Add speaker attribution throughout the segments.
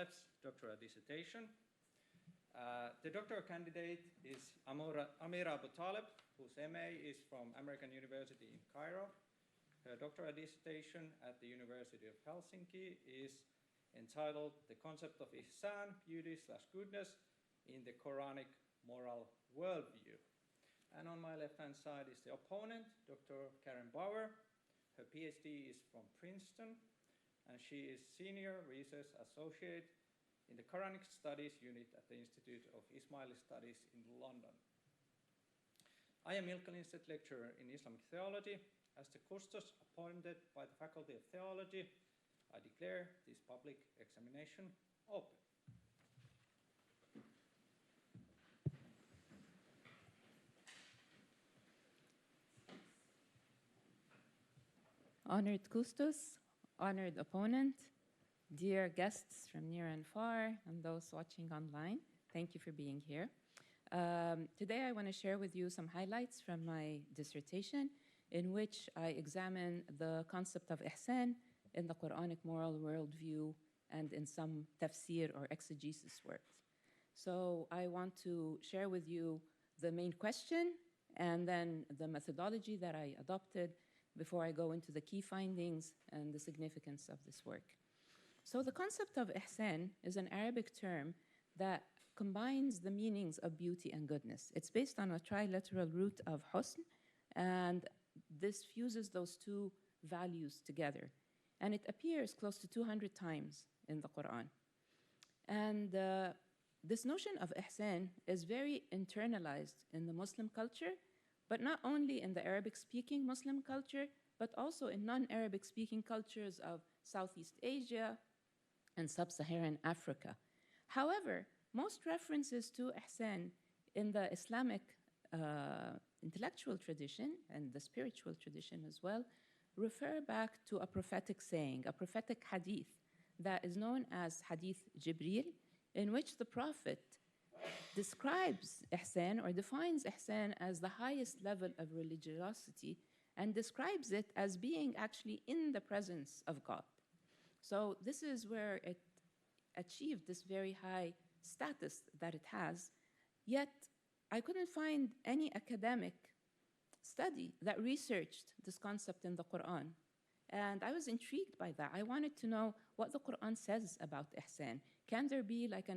Speaker 1: Abou-Taleb's doctoral dissertation. The doctoral candidate is Amira Abou-Taleb, whose MA is from American University in Cairo. Her doctoral dissertation at the University of Helsinki is entitled The Concept of Ihsan, Beauty/Goodness in the Quranic Moral Worldview. And on my left-hand side is the opponent, Dr. Karen Bauer. Her PhD is from Princeton, and she is Senior Research Associate in the Quranic Studies Unit at the Institute of Ismaili Studies in London. I am Ilkka Lindstedt, Lecturer in Islamic Theology. As the custos appointed by the Faculty of Theology, I declare this public examination open.
Speaker 2: Honored custos, honored opponent, dear guests from near and far, and those watching online, thank you for being here. Today I want to share with you some highlights from my dissertation in which I examine the concept of ihsan in the Quranic Moral Worldview and in some tafsir or exegesis works. So I want to share with you the main question and then the methodology that I adopted before I go into the key findings and the significance of this work. So the concept of ihsan is an Arabic term that combines the meanings of beauty and goodness. It's based on a trilateral root of husn, and this fuses those two values together. And it appears close to 200 times in the Quran. And this notion of ihsan is very internalized in the Muslim culture, but not only in the Arabic-speaking Muslim culture, but also in non-Arabic-speaking cultures of Southeast Asia and Sub-Saharan Africa. However, most references to ihsan in the Islamic intellectual tradition and the spiritual tradition as well refer back to a prophetic saying, a prophetic hadith that is known as Hadith Jibreel, in which the Prophet describes ihsan or defines ihsan as the highest level of religiosity and describes it as being actually in the presence of God. So this is where it achieved this very high status that it has, yet I couldn't find any academic study that researched this concept in the Quran. And I was intrigued by that. I wanted to know what the Quran says about ihsan. Can there be like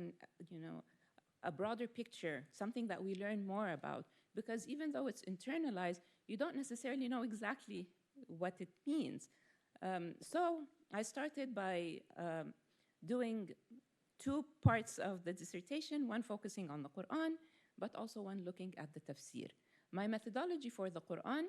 Speaker 2: a broader picture, something that we learn more about? Because even though it's internalized, you don't necessarily know exactly what it means. So I started by doing two parts of the dissertation, one focusing on the Quran, but also one looking at the tafsir. My methodology for the Quran,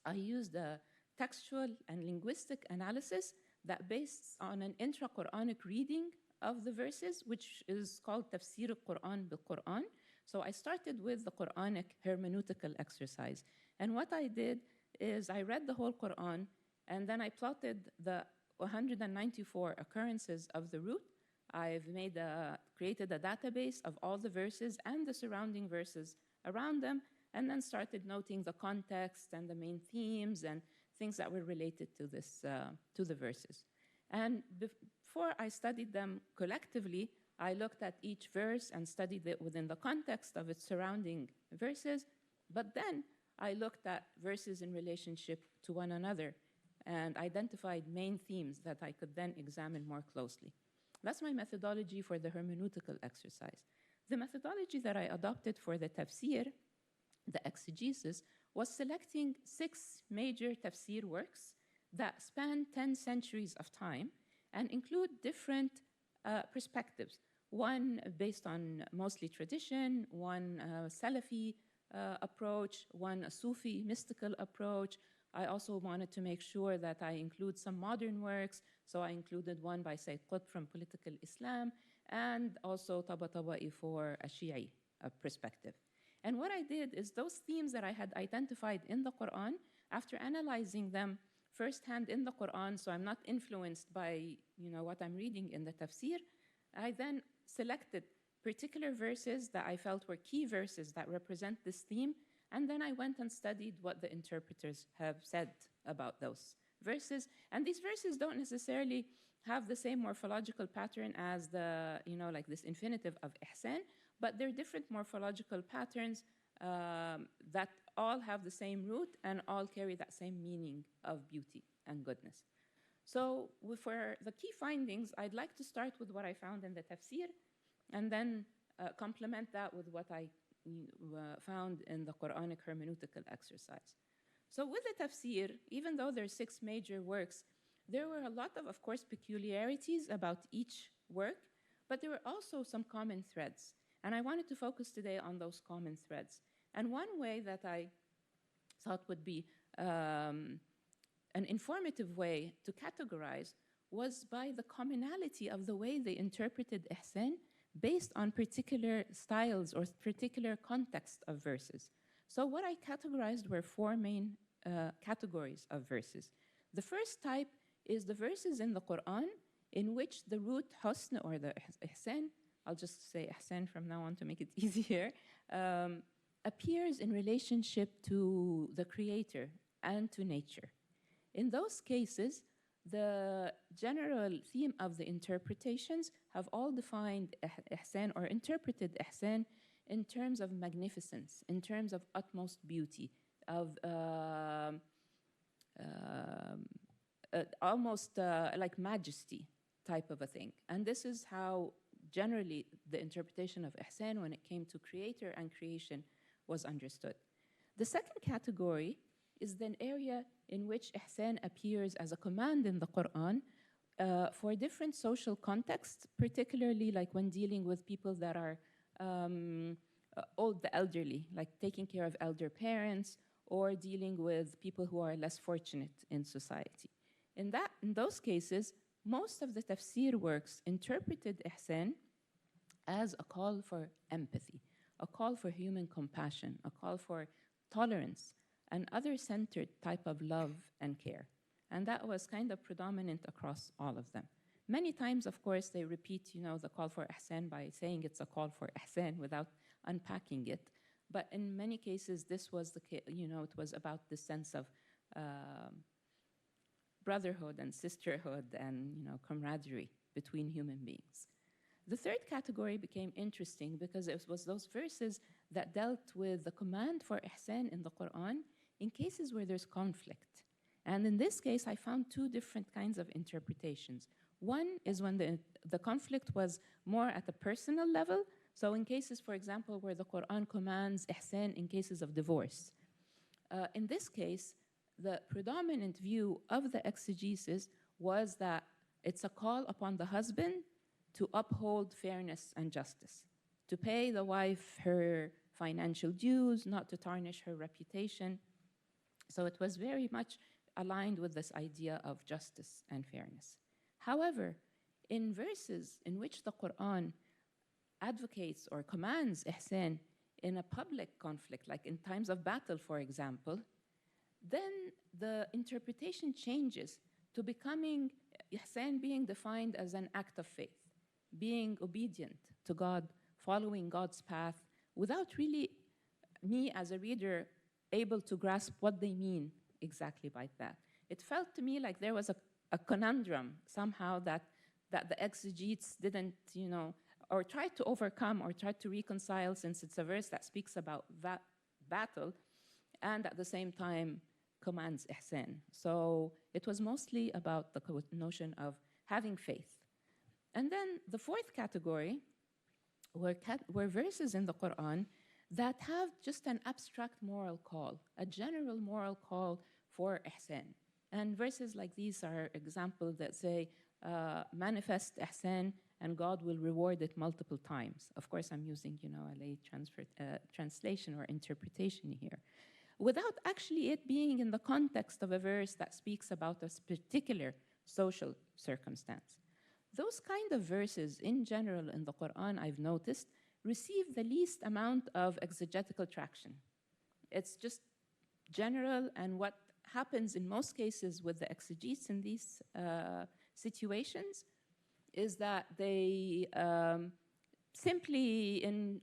Speaker 2: I used a textual and linguistic analysis that based on an intra-Quranic reading of the verses, which is called Tafsir al-Quran bil-Quran. So I started with the Quranic hermeneutical exercise. And what I did is I read the whole Quran, and then I plotted the 194 occurrences of the root. I've created a database of all the verses and the surrounding verses around them, and then started noting the context and the main themes and things that were related to the verses. And before I studied them collectively, I looked at each verse and studied it within the context of its surrounding verses, but then I looked at verses in relationship to one another and identified main themes that I could then examine more closely. That's my methodology for the hermeneutical exercise. The methodology that I adopted for the tafsir, the exegesis, was selecting 6 major tafsir works that span 10 centuries of time and include different perspectives. One based on mostly tradition, one Salafi approach, one a Sufi mystical approach. I also wanted to make sure that I include some modern works, so I included one by Sayyid Qutb from Political Islam, and also Tabatabai for a Shi'i perspective. And what I did is those themes that I had identified in the Quran, after analyzing them firsthand in the Quran, so I'm not influenced by what I'm reading in the tafsir, I then selected particular verses that I felt were key verses that represent this theme, and then I went and studied what the interpreters have said about those verses. And these verses don't necessarily have the same morphological pattern as the, like this infinitive of ihsan, but they're different morphological patterns that all have the same root and all carry that same meaning of beauty and goodness. So for the key findings, I'd like to start with what I found in the tafsir and then complement that with what I found in the Quranic hermeneutical exercise. So with the tafsir, even though there are 6 major works, there were a lot of course, peculiarities about each work, but there were also some common threads. And I wanted to focus today on those common threads. And one way that I thought would be an informative way to categorize was by the commonality of the way they interpreted ihsan based on particular styles or particular context of verses. So what I categorized were 4 main categories of verses. The first type is the verses in the Quran in which the root husn or the ihsan, I'll just say ihsan from now on to make it easier, appears in relationship to the creator and to nature. In those cases, the general theme of the interpretations have all defined ihsan or interpreted ihsan in terms of magnificence, in terms of utmost beauty, of almost like majesty type of a thing. And this is how generally the interpretation of ihsan when it came to creator and creation was understood. The second category is the area in which ihsan appears as a command in the Quran for different social contexts, particularly like when dealing with people that are the elderly, like taking care of elder parents or dealing with people who are less fortunate in society. In those cases, most of the tafsir works interpreted ihsan as a call for empathy, a call for human compassion, a call for tolerance, and other-centered type of love and care. And that was kind of predominant across all of them. Many times, of course, they repeat, the call for ihsan by saying it's a call for ihsan without unpacking it. But in many cases, this was it was about the sense of brotherhood and sisterhood and, camaraderie between human beings. The third category became interesting because it was those verses that dealt with the command for ihsan in the Quran in cases where there's conflict. And in this case, I found 2 different kinds of interpretations. One is when the conflict was more at a personal level. So in cases, for example, where the Quran commands ihsan in cases of divorce. In this case, the predominant view of the exegesis was that it's a call upon the husband to uphold fairness and justice, to pay the wife her financial dues, not to tarnish her reputation. So it was very much aligned with this idea of justice and fairness. However, in verses in which the Quran advocates or commands ihsan in a public conflict, like in times of battle, for example, then the interpretation changes to becoming ihsan being defined as an act of faith, being obedient to God, following God's path, without really me as a reader able to grasp what they mean exactly by that. It felt to me like there was a conundrum somehow that the exegetes didn't, or tried to overcome or tried to reconcile, since it's a verse that speaks about that battle and at the same time commands ihsan. So it was mostly about the notion of having faith. And then the fourth category were verses in the Quran that have just an abstract moral call, a general moral call for ihsan. And verses like these are examples that say, manifest ihsan and God will reward it multiple times. Of course, I'm using, a lay translation or interpretation here, without actually it being in the context of a verse that speaks about a particular social circumstance. Those kind of verses in general in the Quran, I've noticed, receive the least amount of exegetical traction. It's just general, and what happens in most cases with the exegetes in these situations is that they simply in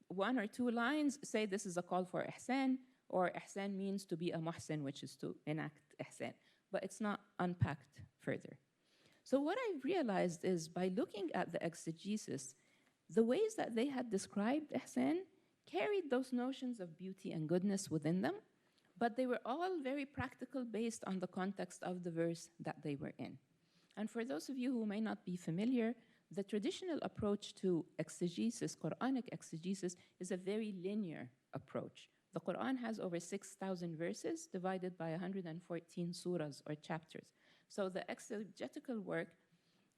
Speaker 2: 1 or 2 lines say this is a call for ihsan, or ihsan means to be a muhsin, which is to enact ihsan, but it's not unpacked further. So what I realized is by looking at the exegesis, the ways that they had described ihsan carried those notions of beauty and goodness within them, but they were all very practical based on the context of the verse that they were in. And for those of you who may not be familiar, the traditional approach to exegesis, Quranic exegesis, is a very linear approach. The Quran has over 6,000 verses divided by 114 surahs or chapters. So the exegetical work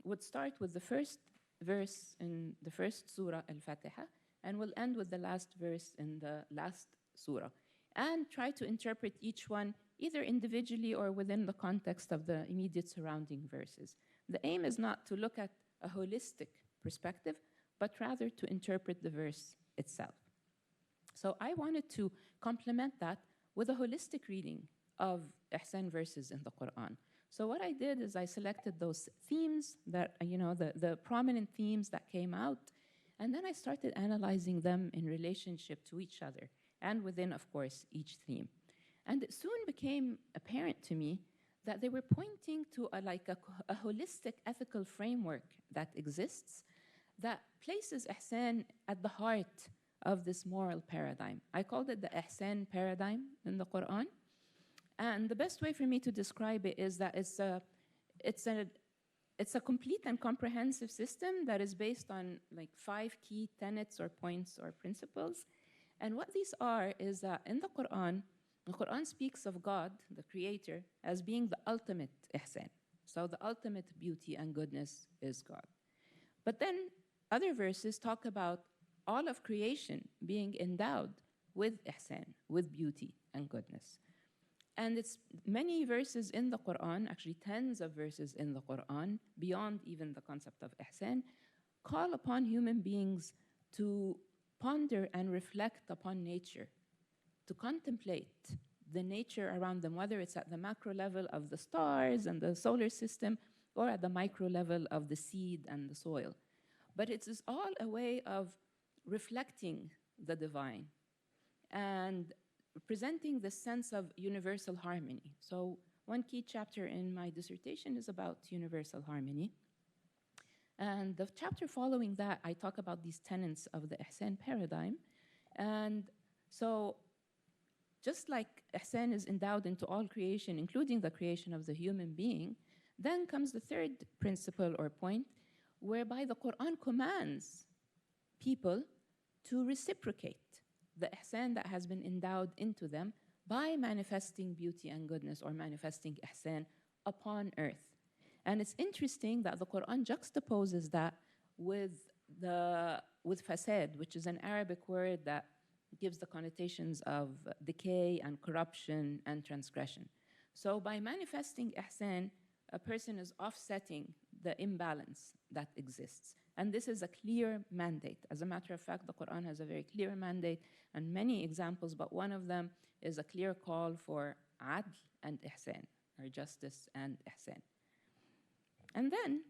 Speaker 2: would start with the first verse in the first surah, Al-Fatiha, and will end with the last verse in the last surah, and try to interpret each one either individually or within the context of the immediate surrounding verses. The aim is not to look at a holistic perspective, but rather to interpret the verse itself. So I wanted to complement that with a holistic reading of ihsan verses in the Quran. So what I did is I selected those themes that, the prominent themes that came out, and then I started analyzing them in relationship to each other and within, of course, each theme. And it soon became apparent to me that they were pointing to a holistic ethical framework that exists that places ihsan at the heart of this moral paradigm. I called it the ihsan paradigm in the Quran. And the best way for me to describe it is that it's a complete and comprehensive system that is based on 5 key tenets or points or principles. And what these are is that in the Quran speaks of God, the Creator, as being the ultimate ihsan. So the ultimate beauty and goodness is God. But then other verses talk about all of creation being endowed with ihsan, with beauty and goodness. And it's many verses in the Quran, actually tens of verses in the Quran, beyond even the concept of ihsan, call upon human beings to ponder and reflect upon nature, to contemplate the nature around them, whether it's at the macro level of the stars and the solar system, or at the micro level of the seed and the soil. But it is all a way of reflecting the divine and presenting the sense of universal harmony. So one key chapter in my dissertation is about universal harmony. And the chapter following that, I talk about these tenets of the ihsan paradigm. And so just like ihsan is endowed into all creation, including the creation of the human being, then comes the third principle or point, whereby the Quran commands people to reciprocate the ihsan that has been endowed into them by manifesting beauty and goodness, or manifesting ihsan upon earth. And it's interesting that the Quran juxtaposes that with fasad, which is an Arabic word that gives the connotations of decay and corruption and transgression. So by manifesting ihsan, a person is offsetting the imbalance that exists. And this is a clear mandate. As a matter of fact, the Quran has a very clear mandate and many examples, but one of them is a clear call for adl and ihsan, or justice and ihsan. And then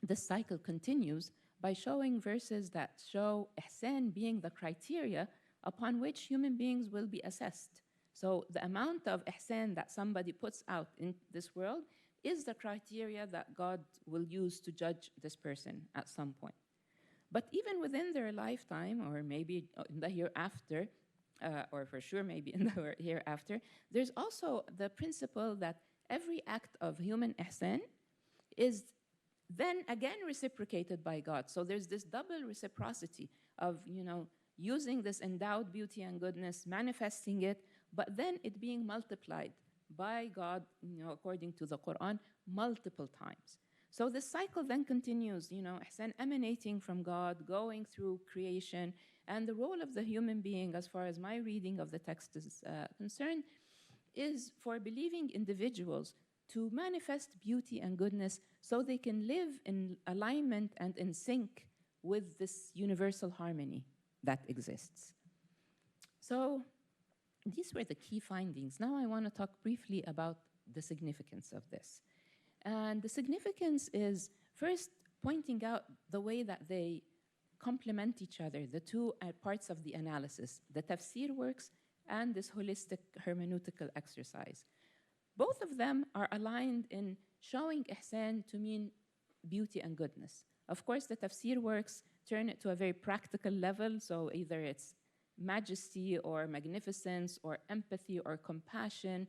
Speaker 2: the cycle continues by showing verses that show ihsan being the criteria upon which human beings will be assessed. So the amount of ihsan that somebody puts out in this world is the criteria that God will use to judge this person at some point. But even within their lifetime, or maybe in the hereafter, or for sure maybe in the hereafter, there's also the principle that every act of human ihsan is then again reciprocated by God. So there's this double reciprocity of, using this endowed beauty and goodness, manifesting it, but then it being multiplied by God, according to the Quran, multiple times. So this cycle then continues, ihsan emanating from God, going through creation, and the role of the human being, as far as my reading of the text is concerned, is for believing individuals to manifest beauty and goodness so they can live in alignment and in sync with this universal harmony that exists. So these were the key findings. Now I want to talk briefly about the significance of this. And the significance is first pointing out the way that they complement each other, the two parts of the analysis, the tafsir works and this holistic hermeneutical exercise. Both of them are aligned in showing ihsan to mean beauty and goodness. Of course, the tafsir works turn it to a very practical level, so either it's majesty or magnificence or empathy or compassion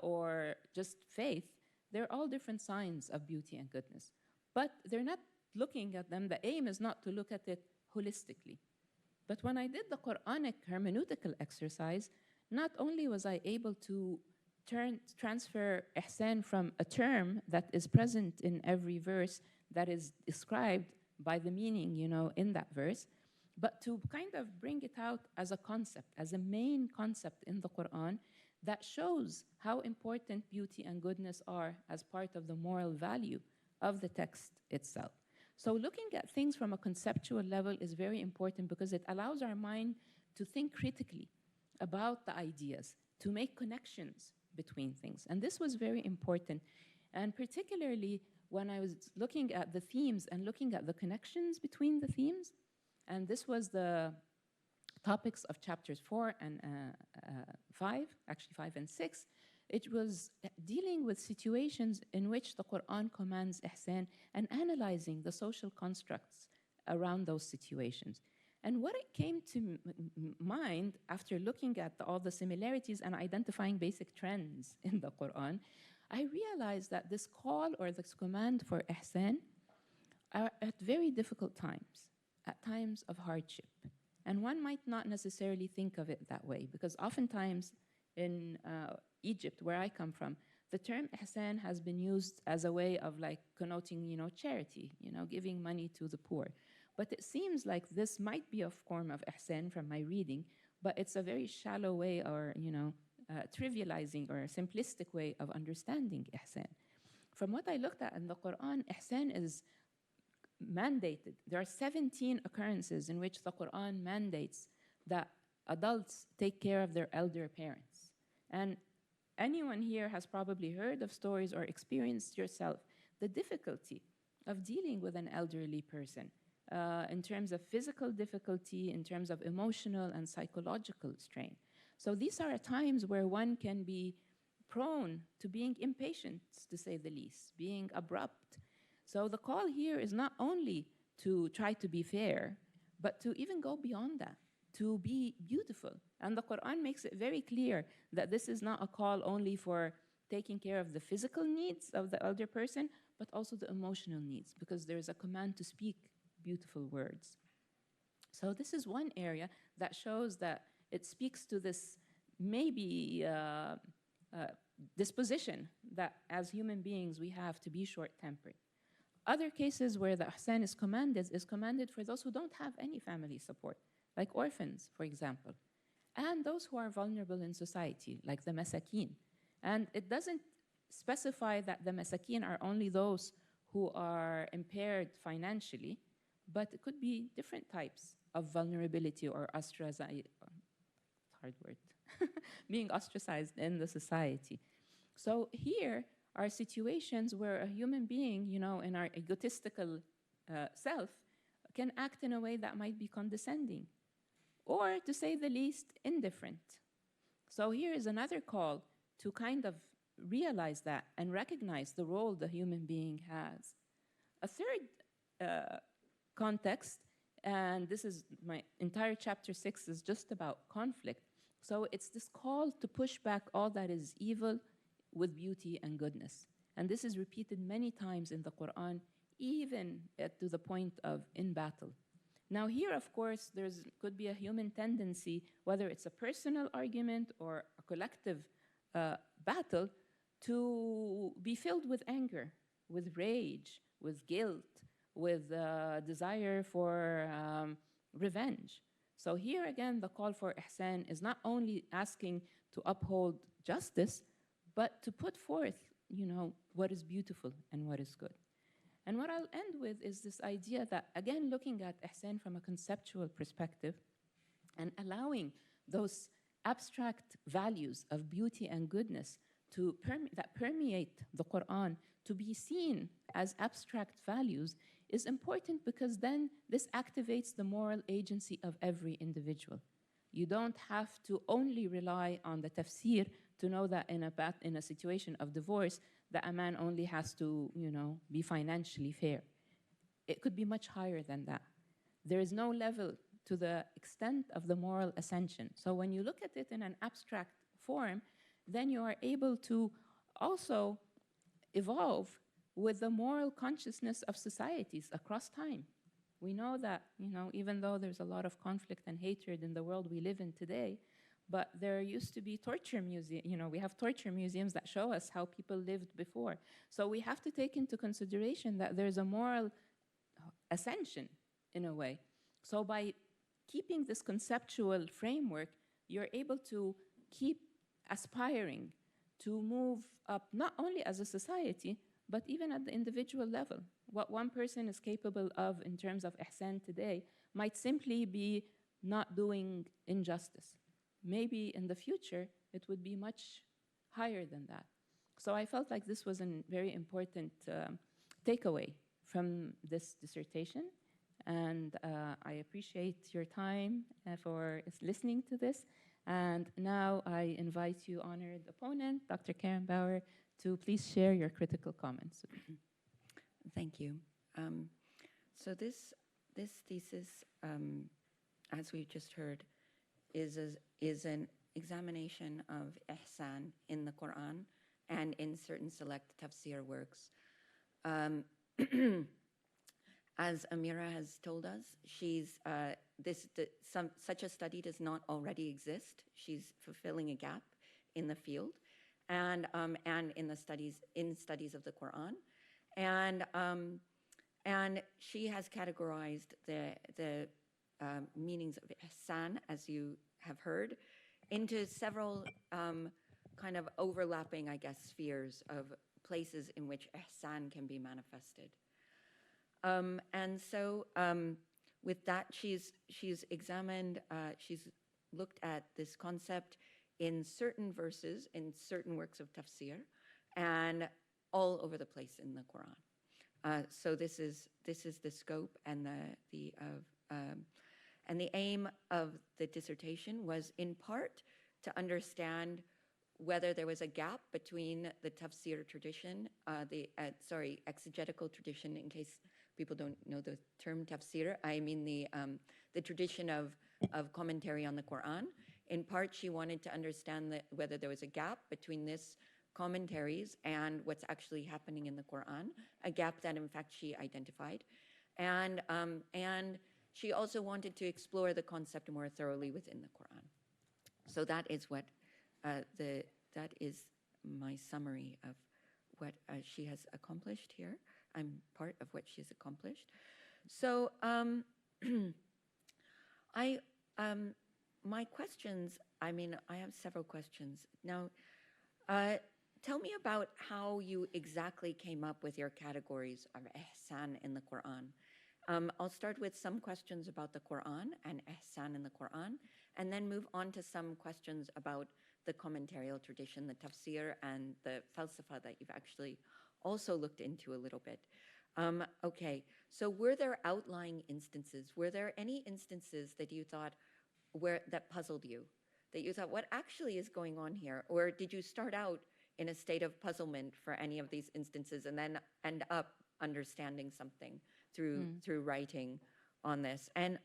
Speaker 2: or just faith. They're all different signs of beauty and goodness. But they're not looking at them. The aim is not to look at it holistically. But when I did the Quranic hermeneutical exercise, not only was I able to transfer ihsan from a term that is present in every verse that is described by the meaning, in that verse, but to kind of bring it out as a concept, as a main concept in the Quran that shows how important beauty and goodness are as part of the moral value of the text itself. So looking at things from a conceptual level is very important because it allows our mind to think critically about the ideas, to make connections between things. And this was very important. And particularly when I was looking at the themes and looking at the connections between the themes, and this was the topics of chapters 4 and 5, actually 5 and 6, it was dealing with situations in which the Quran commands ihsan and analyzing the social constructs around those situations. And what it came to mind after looking at all the similarities and identifying basic trends in the Quran, I realized that this call or this command for ihsan are at very difficult times, at times of hardship. And one might not necessarily think of it that way, because oftentimes in Egypt, where I come from, the term ihsan has been used as a way of connoting, charity, giving money to the poor. But it seems like this might be a form of ihsan from my reading, but it's a very shallow way or, trivializing or simplistic way of understanding ihsan. From what I looked at in the Quran, ihsan is mandated. There are 17 occurrences in which the Quran mandates that adults take care of their elder parents. And anyone here has probably heard of stories or experienced yourself the difficulty of dealing with an elderly person in terms of physical difficulty, in terms of emotional and psychological strain. So these are times where one can be prone to being impatient, to say the least, being abrupt. So the call here is not only to try to be fair, but to even go beyond that, to be beautiful. And the Quran makes it very clear that this is not a call only for taking care of the physical needs of the elder person, but also the emotional needs, because there is a command to speak beautiful words. So this is one area that shows that it speaks to this maybe disposition that as human beings we have to be short-tempered. Other cases where the ihsan is commanded for those who don't have any family support, like orphans, for example, and those who are vulnerable in society, like the masakin. And it doesn't specify that the masakin are only those who are impaired financially, but it could be different types of vulnerability or being ostracized in the society. So here are situations where a human being, in our egotistical self, can act in a way that might be condescending, or to say the least, indifferent. So here is another call to kind of realize that and recognize the role the human being has. A third context, and this is my entire chapter 6 is just about conflict. So it's this call to push back all that is evil with beauty and goodness. And this is repeated many times in the Quran, even to the point of in battle. Now here, of course, could be a human tendency, whether it's a personal argument or a collective battle, to be filled with anger, with rage, with guilt, with desire for revenge. So here again, the call for ihsan is not only asking to uphold justice, but to put forth, what is beautiful and what is good. And what I'll end with is this idea that, again, looking at ihsan from a conceptual perspective and allowing those abstract values of beauty and goodness that permeate the Quran to be seen as abstract values is important, because then this activates the moral agency of every individual. You don't have to only rely on the tafsir to know that in a situation of divorce, that a man only has to, be financially fair. It could be much higher than that. There is no level to the extent of the moral ascension. So when you look at it in an abstract form, then you are able to also evolve with the moral consciousness of societies across time. We know that, even though there's a lot of conflict and hatred in the world we live in today, but there used to be torture museums, we have torture museums that show us how people lived before. So we have to take into consideration that there's a moral ascension in a way. So by keeping this conceptual framework, you're able to keep aspiring to move up, not only as a society, but even at the individual level. What one person is capable of in terms of ihsan today might simply be not doing injustice. Maybe in the future, it would be much higher than that. So I felt like this was a very important takeaway from this dissertation. And I appreciate your time for listening to this. And now I invite you, honored opponent, Dr. Karen Bauer, to please share your critical comments.
Speaker 3: Thank you. So this thesis, as we just heard, is an examination of ihsan in the Quran and in certain select tafsir works. As Amira has told us, such a study does not already exist. She's fulfilling a gap in the field, and in the studies of the Quran, and she has categorized the meanings of ihsan, as you have heard, into several kind of overlapping, I guess, spheres of places in which ihsan can be manifested. And so with that, she's examined, she's looked at this concept in certain verses, in certain works of tafsir, and all over the place in the Quran. So this is the scope and the aim of the dissertation was in part to understand whether there was a gap between the tafsir tradition, exegetical tradition, in case people don't know the term tafsir, I mean the tradition of commentary on the Quran. In part, she wanted to understand whether there was a gap between this commentaries and what's actually happening in the Quran, a gap that in fact she identified. And she also wanted to explore the concept more thoroughly within the Quran. So that is what that is my summary of what she has accomplished here. I'm part of what she's accomplished. So my questions, I have several questions. Now, tell me about how you exactly came up with your categories of ihsan in the Quran. I'll start with some questions about the Quran and ihsan in the Quran, and then move on to some questions about the commentarial tradition, the tafsir, and the falsafa that you've actually also looked into a little bit. Okay, so were there outlying instances? Were there any instances that you thought that puzzled you? That you thought, what actually is going on here? Or did you start out in a state of puzzlement for any of these instances and then end up understanding something through writing on this? And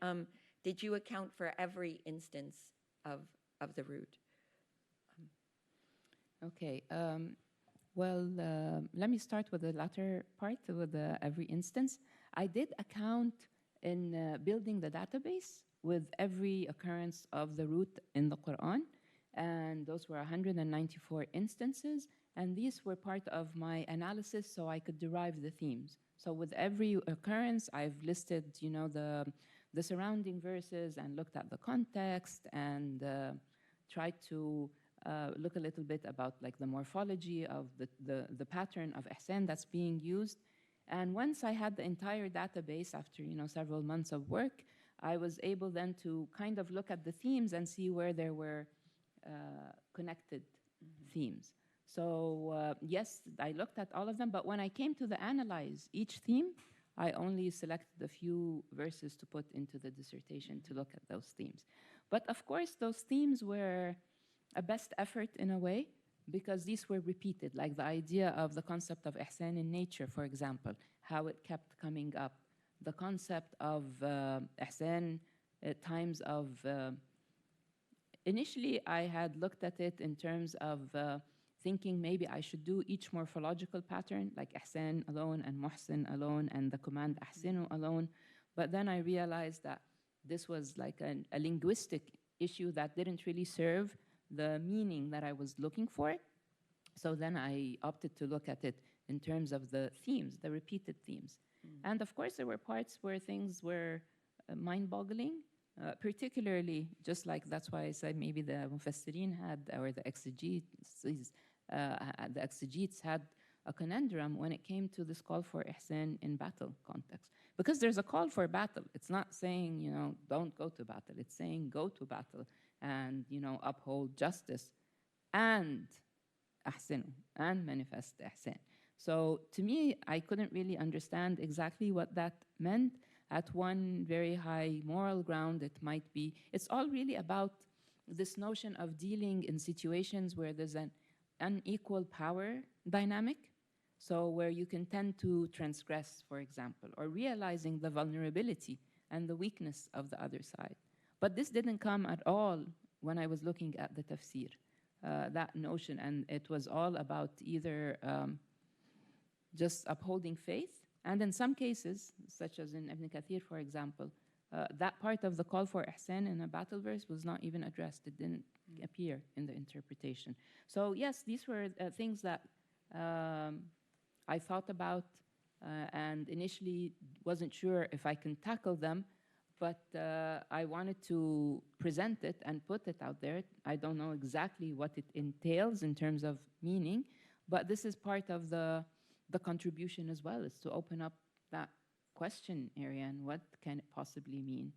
Speaker 3: did you account for every instance of the root?
Speaker 2: Okay. Well, let me start with the latter part, with every instance. I did account in building the database with every occurrence of the root in the Quran, and those were 194 instances, and these were part of my analysis so I could derive the themes. So with every occurrence, I've listed, the surrounding verses and looked at the context and tried to look a little bit about like the morphology of the pattern of ihsan that's being used. And once I had the entire database after several months of work, I was able then to kind of look at the themes and see where there were connected themes. So yes, I looked at all of them, but when I came to analyze each theme, I only selected a few verses to put into the dissertation to look at those themes. But of course, those themes were a best effort in a way. because these were repeated, like the idea of the concept of ihsan in nature, for example, how it kept coming up. The concept of ihsan at times of, initially I had looked at it in terms of thinking maybe I should do each morphological pattern, like ihsan alone and muhsin alone and the command ahsinu alone. But then I realized that this was like a linguistic issue that didn't really serve the meaning that I was looking for. So then I opted to look at it in terms of the themes, the repeated themes. And of course, there were parts where things were mind-boggling, particularly, just like that's why I said maybe the mufassirin had, or the exegetes had a conundrum when it came to this call for ihsan in battle context. Because there's a call for battle. It's not saying, you know, don't go to battle. It's saying go to battle and, you know, uphold justice and ahsinu, and manifest ihsan. So to me, I couldn't really understand exactly what that meant. At one very high moral ground, it might be, it's all really about this notion of dealing in situations where there's an unequal power dynamic. So where you can tend to transgress, for example, or realizing the vulnerability and the weakness of the other side. But this didn't come at all when I was looking at the tafsir, that notion. And it was all about either just upholding faith, and in some cases, such as in Ibn Kathir, for example, that part of the call for ihsan in a battle verse was not even addressed. It didn't appear in the interpretation. So yes, these were things that I thought about and initially wasn't sure if I can tackle them, but I wanted to present it and put it out there. I don't know exactly what it entails in terms of meaning, but this is part of the contribution as well, is to open up that question area and what can it possibly mean.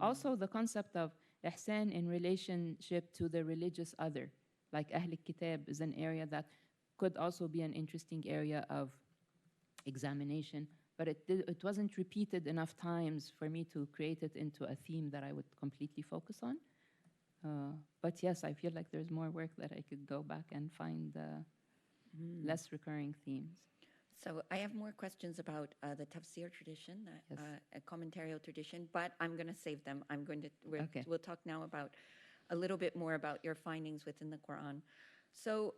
Speaker 2: Also, the concept of ihsan in relationship to the religious other, like Ahl al-Kitab, is an area that could also be an interesting area of examination, but it wasn't repeated enough times for me to create it into a theme that I would completely focus on. But yes, I feel like there's more work that I could go back and find less recurring themes.
Speaker 3: So I have more questions about the tafsir tradition,
Speaker 2: Yes.
Speaker 3: A commentarial tradition, but I'm going to save them.
Speaker 2: Okay.
Speaker 3: We'll talk now about a little bit more about your findings within the Quran. So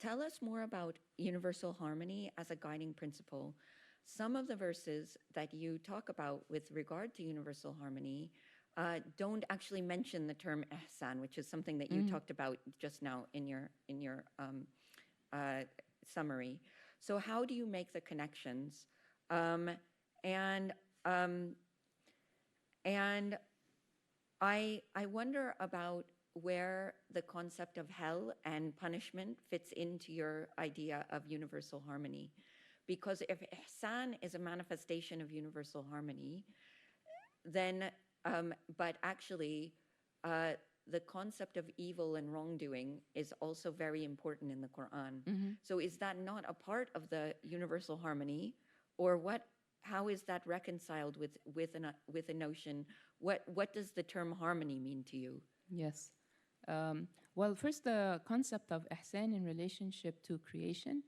Speaker 3: tell us more about universal harmony as a guiding principle. Some of the verses that you talk about with regard to universal harmony don't actually mention the term ihsan, which is something that you talked about just now in your summary. So how do you make the connections? And I wonder about where the concept of hell and punishment fits into your idea of universal harmony. Because if ihsan is a manifestation of universal harmony, then, but actually, the concept of evil and wrongdoing is also very important in the Quran. So is that not a part of the universal harmony, or what? How is that reconciled with a notion? What does the term harmony mean to you?
Speaker 2: Yes. Well, first, the concept of ihsan in relationship to creation,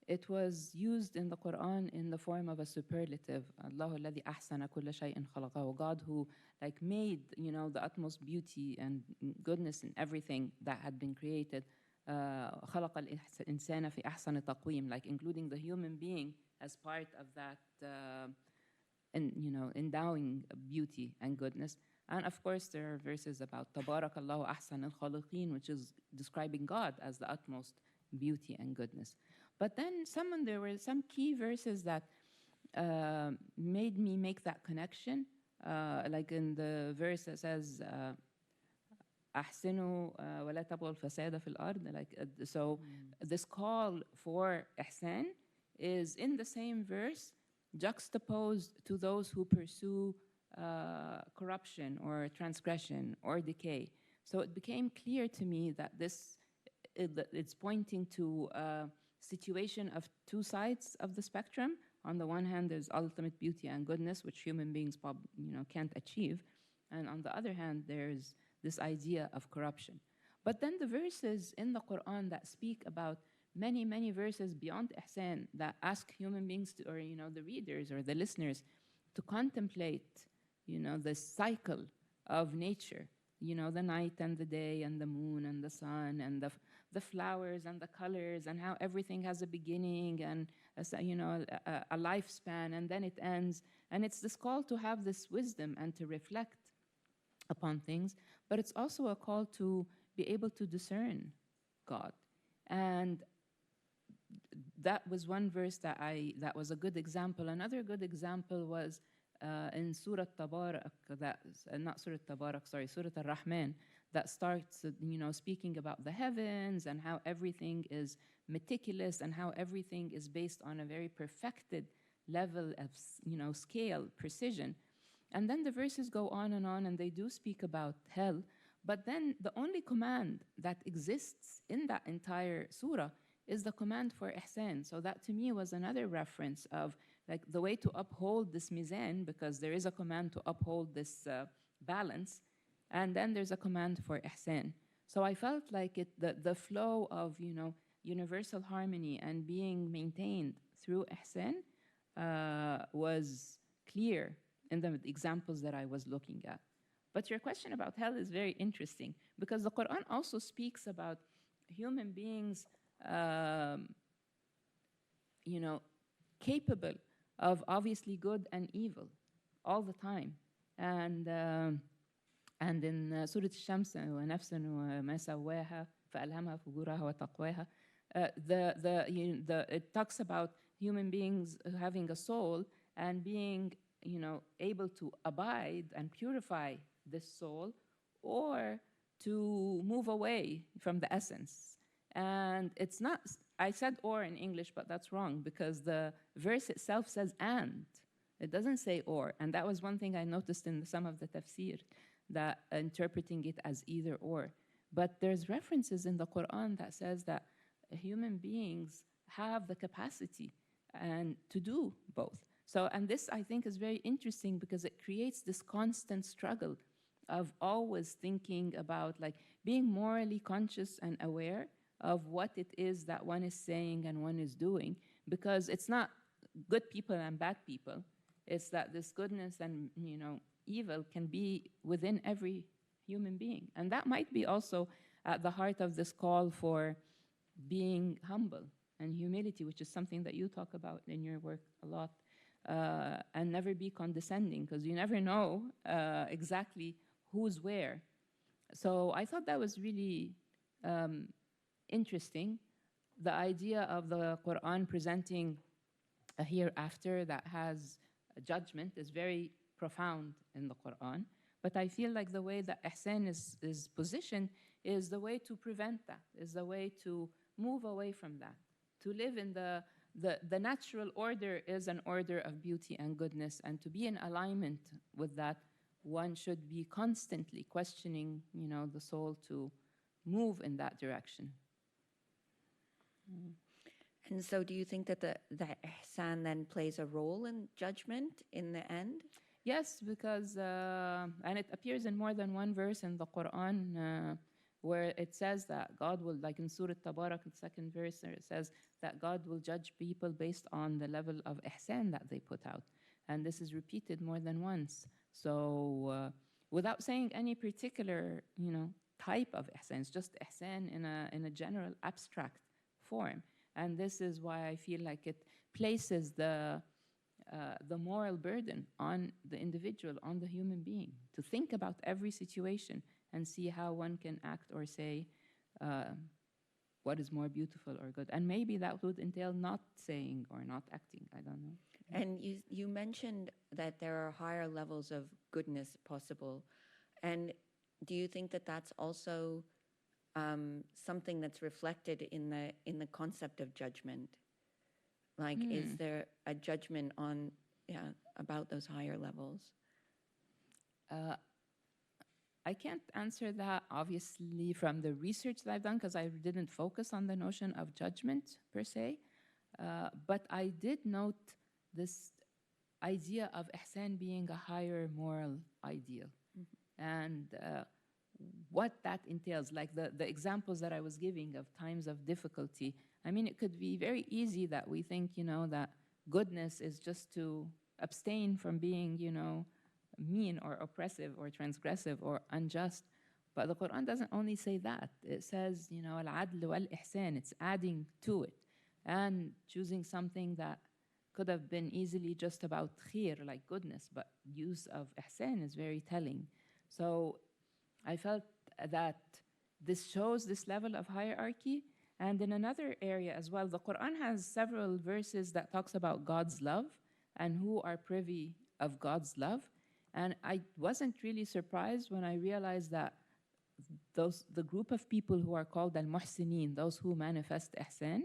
Speaker 2: it was used in the Quran in the form of a superlative. Allahu alladhi ahsana kulla shay'in khalaqahu. God who like made, you know, the utmost beauty and goodness in everything that had been created. خلق الإنسان في أحسن تقويم, like including the human being as part of that, you know, endowing beauty and goodness. And of course, there are verses about تبارك الله أحسن الخالقين, which is describing God as the utmost beauty and goodness. But then there were some key verses that made me make that connection. Like in the verse that says, أحسنوا ولا تبغوا الفساد في الأرض. Like, so this call for ihsan is in the same verse, juxtaposed to those who pursue corruption or transgression or decay. So it became clear to me that it's pointing to a situation of two sides of the spectrum. On the one hand, there's ultimate beauty and goodness, which human beings can't achieve. And on the other hand, there's this idea of corruption. But then the verses in the Quran that speak about many, many verses beyond ihsan that ask human beings to, or the readers or the listeners to contemplate, the cycle of nature, the night and the day and the moon and the sun and the flowers and the colors and how everything has a beginning and a lifespan and then it ends. And it's this call to have this wisdom and to reflect upon things, but it's also a call to be able to discern God. And that was one verse that was a good example. Another good example was in Surah Tabarak, not Surah Tabarak, sorry, Surah Ar-Rahman, that starts, speaking about the heavens and how everything is meticulous and how everything is based on a very perfected level of, scale, precision. And then the verses go on, and they do speak about hell. But then the only command that exists in that entire surah is the command for ihsan. So that to me was another reference of like the way to uphold this mizan, because there is a command to uphold this balance, and then there's a command for ihsan. So I felt like the flow of universal harmony and being maintained through ihsan was clear in the examples that I was looking at. But your question about hell is very interesting, because the Quran also speaks about human beings capable of obviously good and evil all the time. And in Surah Al-Shams, وَنَفْسًا وَمَا سَوَّاهَا فَأَلْهَمَهَا فُجُورَهَا وَتَقْوَاهَا, it talks about human beings having a soul and being able to abide and purify this soul, or to move away from the essence. And it's not, I said or in English, but that's wrong, because the verse itself says and. It doesn't say or. And that was one thing I noticed in some of the tafsir, that interpreting it as either or. But there's references in the Quran that says that human beings have the capacity and to do both. So, and this I think is very interesting, because it creates this constant struggle of always thinking about like being morally conscious and aware of what it is that one is saying and one is doing, because it's not good people and bad people. It's that this goodness and evil can be within every human being. And that might be also at the heart of this call for being humble and humility, which is something that you talk about in your work a lot. And never be condescending, because you never know exactly who's where. So I thought that was really interesting. The idea of the Quran presenting a hereafter that has a judgment is very profound in the Quran. But I feel like the way that ihsan is positioned is the way to prevent that, is the way to move away from that, to live in the natural order is an order of beauty and goodness, and to be in alignment with that, one should be constantly questioning, the soul to move in that direction.
Speaker 3: And so do you think that the ihsan then plays a role in judgment in the end?
Speaker 2: Yes, because, and it appears in more than one verse in the Quran, where it says that God will, like in Surah Tabarak, the second verse, it says that God will judge people based on the level of ihsan that they put out. And this is repeated more than once. So without saying any particular, type of ihsan, it's just ihsan in a general abstract form. And this is why I feel like it places the moral burden on the individual, on the human being, to think about every situation and see how one can act or say what is more beautiful or good. And maybe that would entail not saying or not acting, I don't know.
Speaker 3: And you mentioned that there are higher levels of goodness possible. And do you think that that's also something that's reflected in the concept of judgment? Like, is there a judgment on, about those higher levels?
Speaker 2: I can't answer that, obviously, from the research that I've done, because I didn't focus on the notion of judgment, per se. But I did note this idea of ihsan being a higher moral ideal. Mm-hmm. And what that entails, like the examples that I was giving of times of difficulty. I mean, it could be very easy that we think, that goodness is just to abstain from being, mean or oppressive or transgressive or unjust. But the Quran doesn't only say that. It says, al-adl wal-ihsan. It's adding to it and choosing something that could have been easily just about khair, like goodness, but use of ihsan is very telling. So I felt that this shows this level of hierarchy. And in another area as well, the Quran has several verses that talks about God's love and who are privy of God's love. And I wasn't really surprised when I realized that the group of people who are called al-muhsinin, those who manifest ihsan,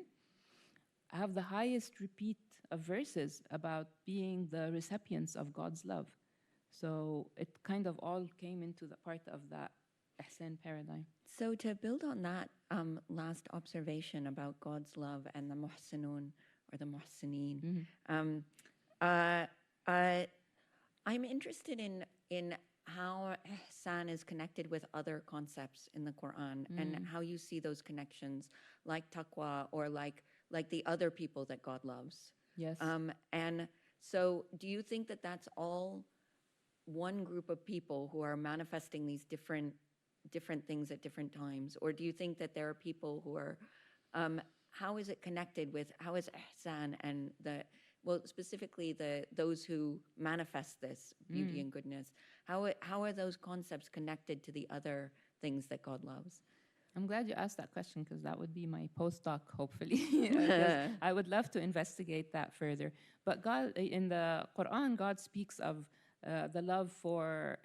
Speaker 2: have the highest repeat of verses about being the recipients of God's love. So it kind of all came into the part of that ihsan paradigm.
Speaker 3: So to build on that last observation about God's love and the muhsinun or the muhsinin, I'm interested in how ihsan is connected with other concepts in the Quran and how you see those connections, like taqwa or like the other people that God loves.
Speaker 2: Yes.
Speaker 3: And so do you think that that's all one group of people who are manifesting these different things at different times? Or do you think that there are people who are, how is it connected with, how is ihsan and specifically those who manifest this beauty and goodness, how are those concepts connected to the other things that God loves?
Speaker 2: I'm glad you asked that question because that would be my postdoc, hopefully. I would love to investigate that further. But God, in the Quran, God speaks of the love for,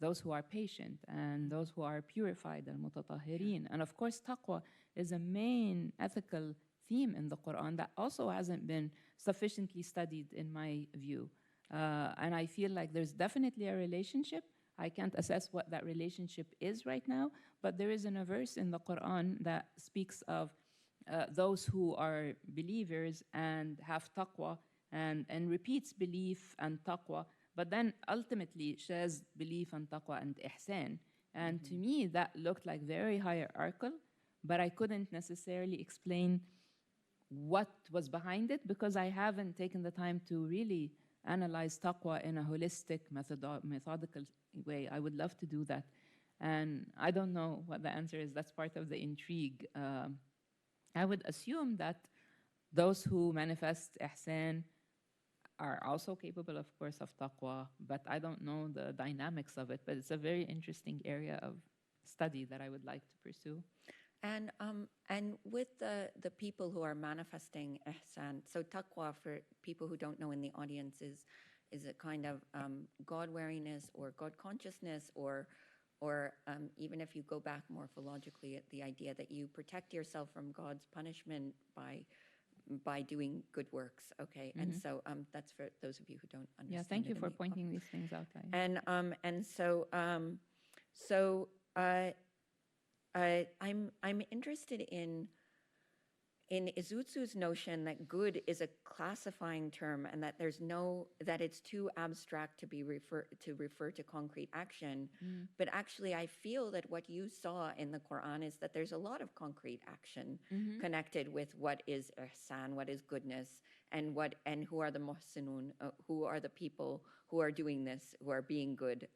Speaker 2: those who are patient and those who are purified, al-mutatahhirin. And of course, taqwa is a main ethical theme in the Quran that also hasn't been sufficiently studied in my view. And I feel like there's definitely a relationship. I can't assess what that relationship is right now, but there is a verse in the Quran that speaks of those who are believers and have taqwa and repeats belief and taqwa, but then ultimately shares belief and taqwa and ihsan. And to me, that looked like very hierarchical, but I couldn't necessarily explain what was behind it because I haven't taken the time to really analyze taqwa in a holistic, methodical way. I would love to do that. And I don't know what the answer is. That's part of the intrigue. I would assume that those who manifest ihsan are also capable, of course, of taqwa, but I don't know the dynamics of it. But it's a very interesting area of study that I would like to pursue.
Speaker 3: And with the people who are manifesting ihsan, so taqwa, for people who don't know in the audience, is a kind of God-wariness or God consciousness, or even if you go back morphologically at the idea that you protect yourself from God's punishment by doing good works. Okay, and so that's for those of you who don't understand.
Speaker 2: Yeah, thank you for pointing these things out.
Speaker 3: I'm interested in Izutsu's notion that good is a classifying term and that that it's too abstract to refer to concrete action. But actually, I feel that what you saw in the Quran is that there's a lot of concrete action connected with what is ihsan, what is goodness, and who are the muhsinun, who are the people who are doing this, who are being good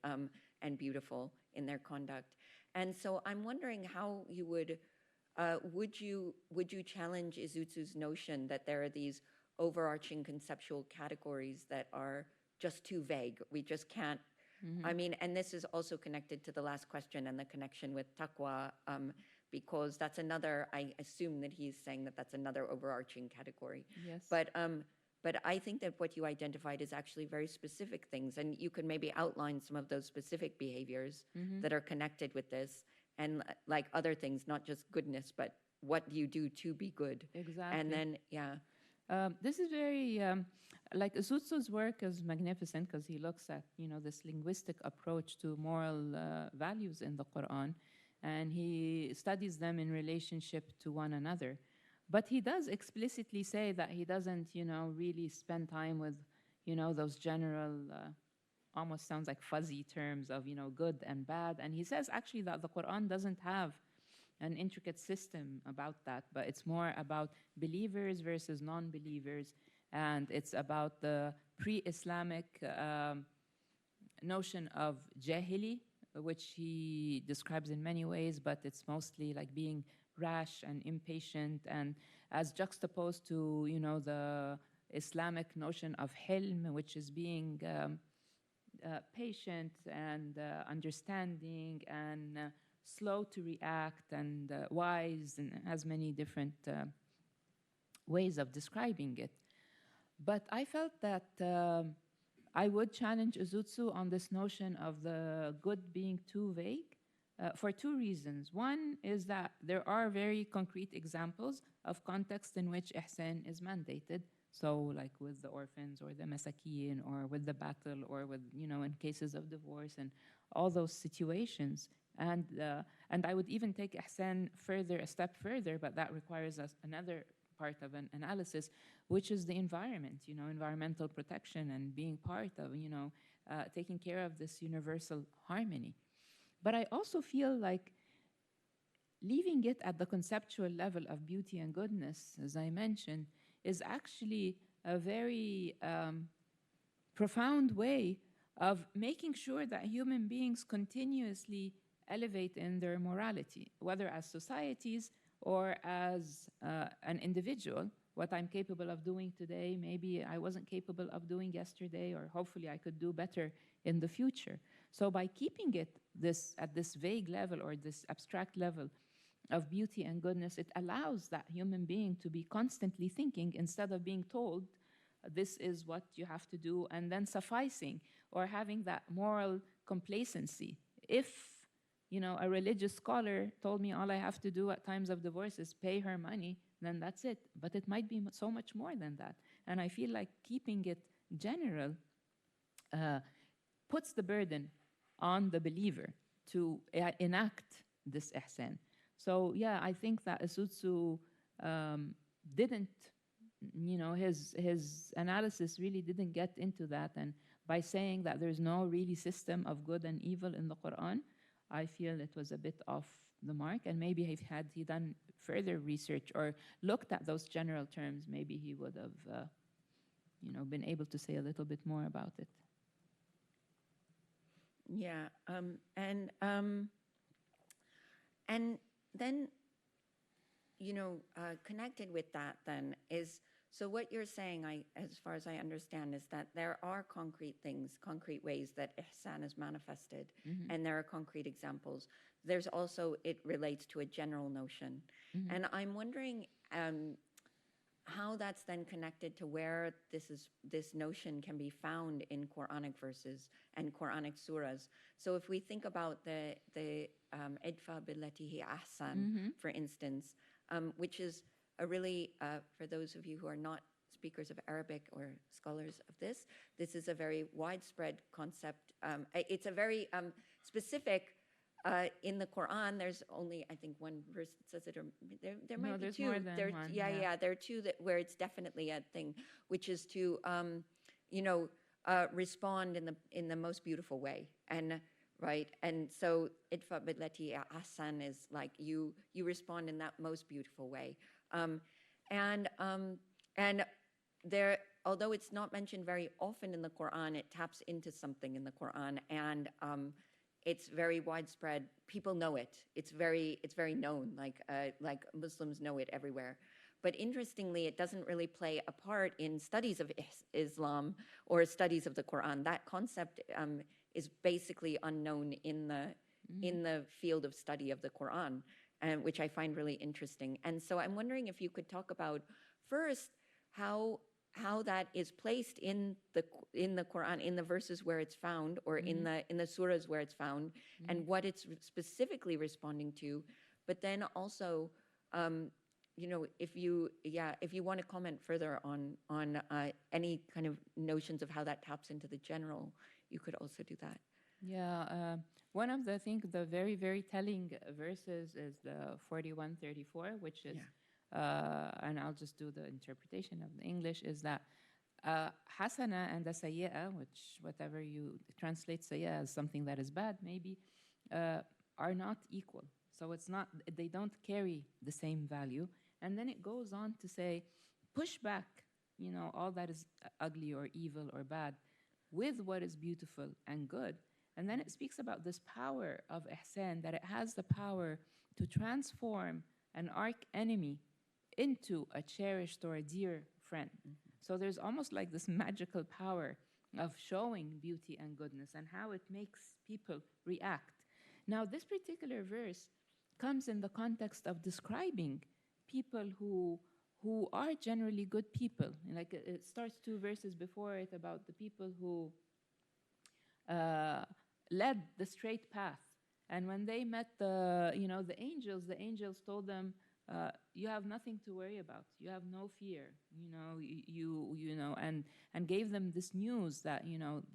Speaker 3: and beautiful in their conduct. And so I'm wondering how you would you challenge Izutsu's notion that there are these overarching conceptual categories that are just too vague? We just can't. I mean, and this is also connected to the last question and the connection with taqwa, because that's another. I assume that he's saying that that's another overarching category.
Speaker 2: Yes.
Speaker 3: But I think that what you identified is actually very specific things, and you could maybe outline some of those specific behaviors that are connected with this, and like other things, not just goodness, but what do you do to be good?
Speaker 2: Exactly.
Speaker 3: And then,
Speaker 2: this is very, like Izutsu's work is magnificent because he looks at, this linguistic approach to moral values in the Quran, and he studies them in relationship to one another. But he does explicitly say that he doesn't, really spend time with, those general almost sounds like fuzzy terms of, good and bad. And he says actually that the Quran doesn't have an intricate system about that, but it's more about believers versus non-believers, and it's about the pre-Islamic notion of jahili, which he describes in many ways, but it's mostly like being rash and impatient, and as juxtaposed to, the Islamic notion of hilm, which is being patient and understanding and slow to react and wise, and has many different ways of describing it. But I felt that I would challenge Uzutsu on this notion of the good being too vague for two reasons. One is that there are very concrete examples of context in which ihsan is mandated. So like with the orphans or the masakin or with the battle or with, in cases of divorce and all those situations. And I would even take ihsan a step further, but that requires us another part of an analysis, which is the environment, environmental protection and being part of, taking care of this universal harmony. But I also feel like leaving it at the conceptual level of beauty and goodness, as I mentioned, is actually a very profound way of making sure that human beings continuously elevate in their morality, whether as societies or as an individual. What I'm capable of doing today, maybe I wasn't capable of doing yesterday, or hopefully I could do better in the future. So by keeping it at this vague level or this abstract level of beauty and goodness, it allows that human being to be constantly thinking instead of being told this is what you have to do and then sufficing or having that moral complacency. If a religious scholar told me all I have to do at times of divorce is pay her money, then that's it. But it might be so much more than that. And I feel like keeping it general puts the burden on the believer to enact this ihsan. So yeah, I think that Uzutsu didn't, his analysis really didn't get into that. And by saying that there's no really system of good and evil in the Quran, I feel it was a bit off the mark. And maybe had he done further research or looked at those general terms, maybe he would have, been able to say a little bit more about it.
Speaker 3: Yeah, and then, connected with that then is, so what you're saying, as far as I understand, is that there are concrete things, concrete ways that ihsan is manifested, and there are concrete examples. There's also, it relates to a general notion. And I'm wondering how that's then connected to where this notion can be found in Quranic verses and Quranic surahs. So if we think about the idfa billati hi ahsan, for instance, which is a really, for those of you who are not speakers of Arabic or scholars of this is a very widespread concept. It's a very specific, in the Quran, there's only, I think, one verse that says it, or there might be two.
Speaker 2: More than one.
Speaker 3: Yeah, there are two where it's definitely a thing, which is to, respond in the most beautiful way. And right, and so idfa billati ahsan is like you respond in that most beautiful way. And there, although it's not mentioned very often in the Quran, it taps into something in the Quran, and it's very widespread. People know it. It's very known. Like Muslims know it everywhere. But interestingly, it doesn't really play a part in studies of Islam or studies of the Quran. That concept is basically unknown in the field of study of the Quran, which I find really interesting. And so I'm wondering if you could talk about first how that is placed in the Quran, in the verses where it's found, or in the surahs where it's found, and what it's specifically responding to. But then also, if you want to comment further on any kind of notions of how that taps into the general, you could also do that.
Speaker 2: Yeah, one of the, I think, the very, very telling verses is the 41:34, which is, and I'll just do the interpretation of the English, is that Hasana and a sayyi'ah, which whatever you translate sayyi'ah as something that is bad, maybe, are not equal. So it's not, they don't carry the same value. And then it goes on to say, push back, all that is ugly or evil or bad with what is beautiful and good. And then it speaks about this power of ihsan, that it has the power to transform an arch enemy into a cherished or a dear friend. So there's almost like this magical power of showing beauty and goodness and how it makes people react. Now, this particular verse comes in the context of describing people who are generally good people. Like it starts 2 verses before it about the people who led the straight path. And when they met the angels told them, you have nothing to worry about. You have no fear. And gave them this news that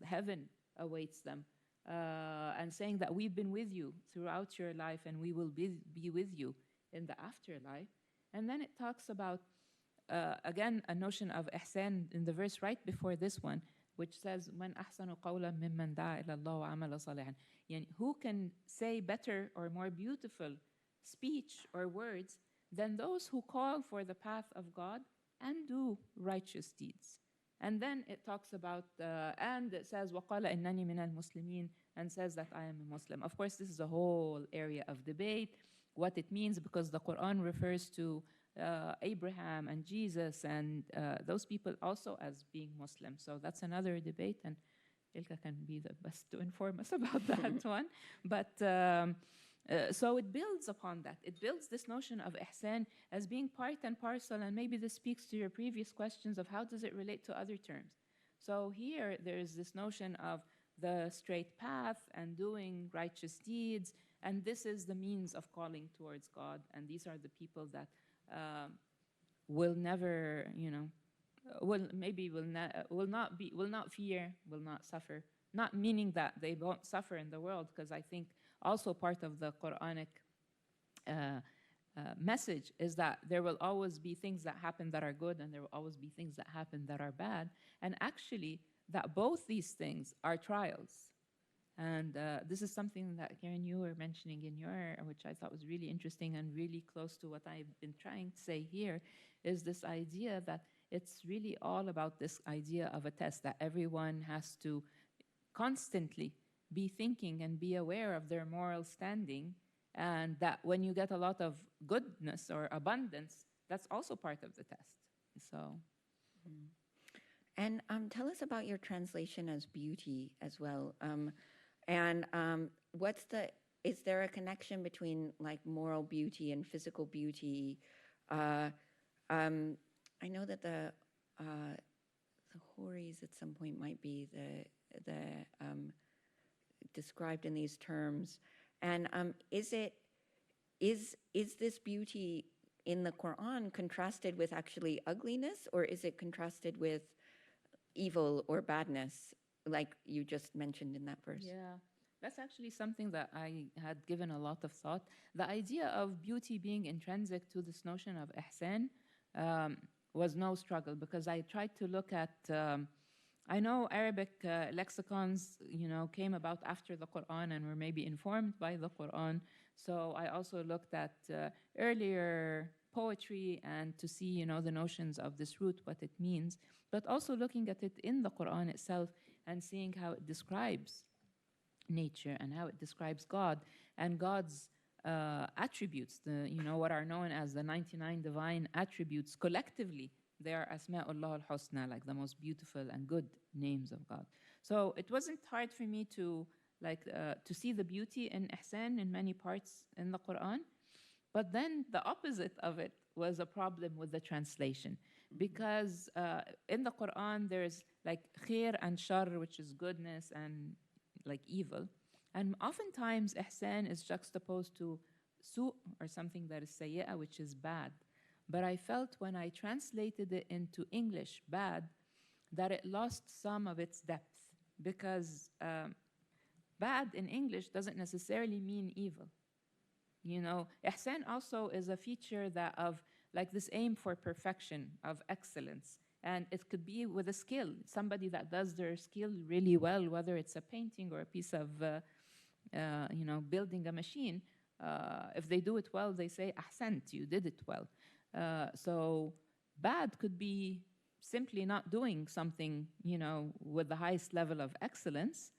Speaker 2: heaven awaits them, and saying that we've been with you throughout your life, and we will be with you in the afterlife. And then it talks about again a notion of ihsan in the verse right before this one, which says, "Man ahsanu qawlan mimman da'a ila Allah wa amala salihan." Who can say better or more beautiful speech or words than those who call for the path of God and do righteous deeds? And then it talks about, and it says, وَقَالَ إِنَّنِي مِنَ الْمُسْلِمِينَ, and says that I am a Muslim. Of course, this is a whole area of debate, what it means, because the Quran refers to Abraham and Jesus and those people also as being Muslim. So that's another debate, and Ilkka can be the best to inform us about that one. But so it builds upon that. It builds this notion of ihsan as being part and parcel, and maybe this speaks to your previous questions of how does it relate to other terms. So here there's this notion of the straight path and doing righteous deeds, and this is the means of calling towards God, and these are the people that will never, will not fear, will not suffer. Not meaning that they won't suffer in the world, because I think also part of the Quranic message is that there will always be things that happen that are good, and there will always be things that happen that are bad, and actually that both these things are trials. And this is something that, Karen, you were mentioning in your, which I thought was really interesting and really close to what I've been trying to say here, is this idea that it's really all about this idea of a test, that everyone has to constantly be thinking and be aware of their moral standing, and that when you get a lot of goodness or abundance, that's also part of the test. So.
Speaker 3: And tell us about your translation as beauty as well. Is there a connection between like moral beauty and physical beauty? I know that the houris at some point might be described in these terms. And is this beauty in the Quran contrasted with actually ugliness, or is it contrasted with evil or badness, like you just mentioned in that verse?
Speaker 2: Yeah, that's actually something that I had given a lot of thought. The idea of beauty being intrinsic to this notion of ihsan was no struggle, because I tried to look at, I know Arabic lexicons, came about after the Quran and were maybe informed by the Quran. So I also looked at earlier poetry and to see, the notions of this root, what it means, but also looking at it in the Quran itself and seeing how it describes nature and how it describes God and God's attributes, what are known as the 99 divine attributes. Collectively, they are Asma'ullah al-Husna, like the most beautiful and good names of God. So it wasn't hard for me to see the beauty in ihsan in many parts in the Quran. But then the opposite of it was a problem with the translation, because in the Quran there's like khair and shar, which is goodness and like evil, and oftentimes ihsan is juxtaposed to su', or something that is sayyi'ah, which is bad. But I felt when I translated it into English, bad, that it lost some of its depth, because bad in English doesn't necessarily mean evil. Ihsan also is a feature that of like this aim for perfection, of excellence. And it could be with a skill, somebody that does their skill really well, whether it's a painting or a piece of, building a machine. If they do it well, they say, ahsant, you did it well. So bad could be simply not doing something, with the highest level of excellence,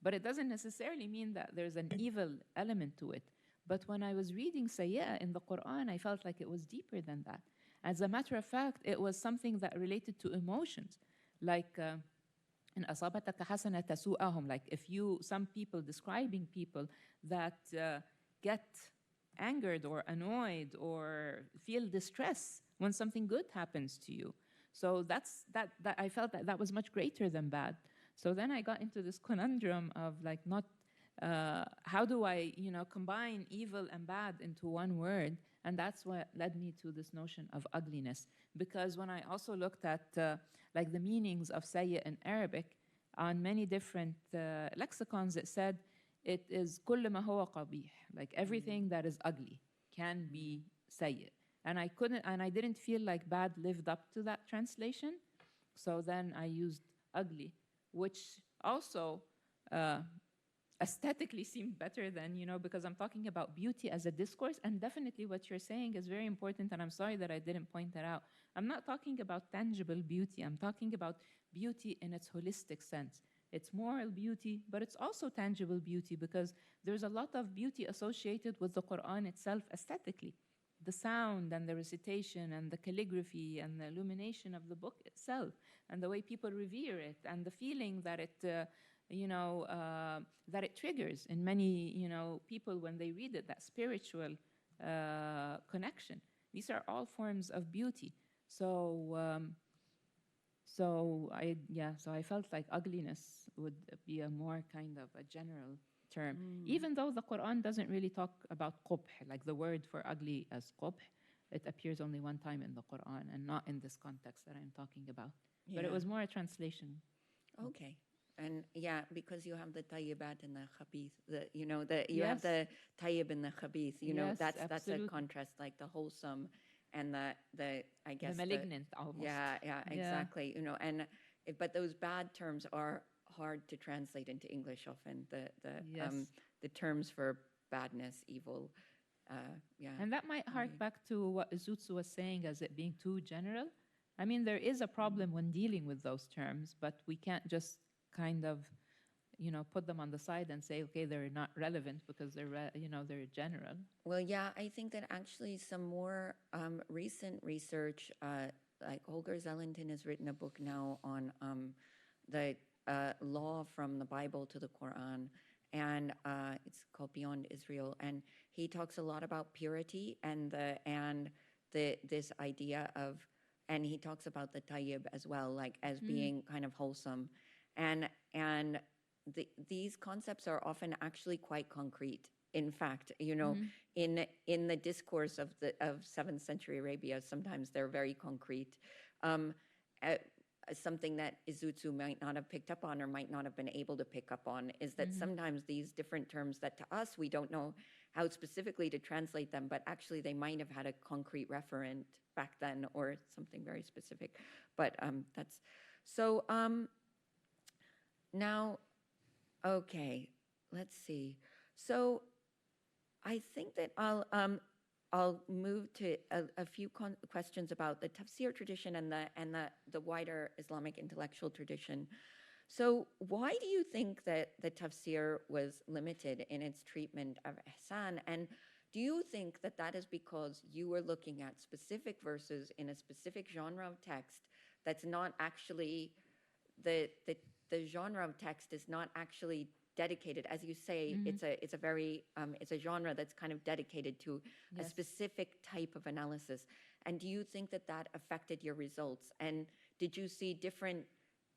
Speaker 2: but it doesn't necessarily mean that there's an evil element to it. But when I was reading sayyi'ah in the Quran, I felt like it was deeper than that. As a matter of fact, it was something that related to emotions, like in أصابتك حسنة تسوءهم, like some people describing people that get angered or annoyed or feel distress when something good happens to you. So that I felt that was much greater than bad. So then I got into this conundrum of like how do I combine evil and bad into one word? And that's what led me to this notion of ugliness. Because when I also looked at like the meanings of sayyi in Arabic, on many different lexicons, it said it is كل ما هو قبيح, like everything that is ugly can be sayyi. And I didn't feel like bad lived up to that translation. So then I used ugly, which also aesthetically seemed better than, because I'm talking about beauty as a discourse. And definitely what you're saying is very important. And I'm sorry that I didn't point that out. I'm not talking about tangible beauty. I'm talking about beauty in its holistic sense. It's moral beauty, but it's also tangible beauty, because there's a lot of beauty associated with the Quran itself aesthetically. The sound and the recitation and the calligraphy and the illumination of the book itself, and the way people revere it, and the feeling that it that it triggers in many people when they read it, that spiritual connection. These are all forms of beauty. So I felt like ugliness would be a more kind of a general term, even though the Quran doesn't really talk about qubh, like the word for ugly as qubh. It appears only one time in the Quran and not in this context that I'm talking about. Yeah. But it was more a translation.
Speaker 3: Okay. And because you have the tayyibat and the khabith, you have the tayyib and the khabith,
Speaker 2: yes,
Speaker 3: that's a contrast, like the wholesome and the I guess
Speaker 2: the malignant almost.
Speaker 3: Yeah, exactly. But those bad terms are hard to translate into English often. The terms for badness, evil,
Speaker 2: And that might hark back to what Izutsu was saying as it being too general. I mean, there is a problem when dealing with those terms, but we can't just kind of, put them on the side and say, okay, they're not relevant because they're general.
Speaker 3: Well, I think that actually some more recent research, like Holger Zellington has written a book now on the law from the Bible to the Quran, and it's called Beyond Israel, and he talks a lot about purity and this idea of, and he talks about the tayyib as well, like as being kind of wholesome, and these concepts are often actually quite concrete. In fact, in the discourse of 7th century Arabia, sometimes they're very concrete. Something that Izutsu might not have picked up on or might not have been able to pick up on is that sometimes these different terms that to us, we don't know how specifically to translate them, but actually they might have had a concrete referent back then or something very specific. But that's, so now, okay, let's see. So I think that I'll move to a few questions about the tafsir tradition and the wider Islamic intellectual tradition. So why do you think that the tafsir was limited in its treatment of ihsan? And do you think that that is because you were looking at specific verses in a specific genre of text that's not actually, the genre of text is not actually dedicated, as you say, it's a genre that's kind of dedicated to a specific type of analysis. And do you think that that affected your results? And did you see different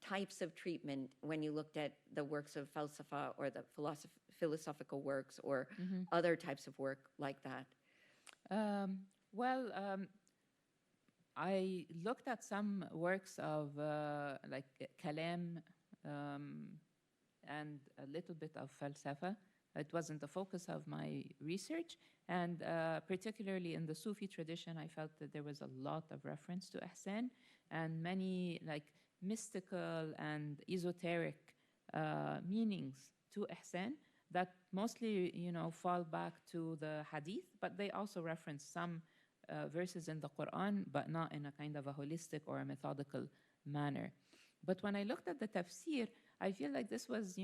Speaker 3: types of treatment when you looked at the works of falsafa or the philosophical works or other types of work like that?
Speaker 2: I looked at some works of like kalam and a little bit of falsafa, It wasn't the focus of my research. And particularly in the Sufi tradition, I felt that there was a lot of reference to ihsan and many like mystical and esoteric meanings to ihsan that mostly, fall back to the hadith, but they also reference some verses in the Quran, but not in a kind of a holistic or a methodical manner. But when I looked at the tafsir, I feel like this was,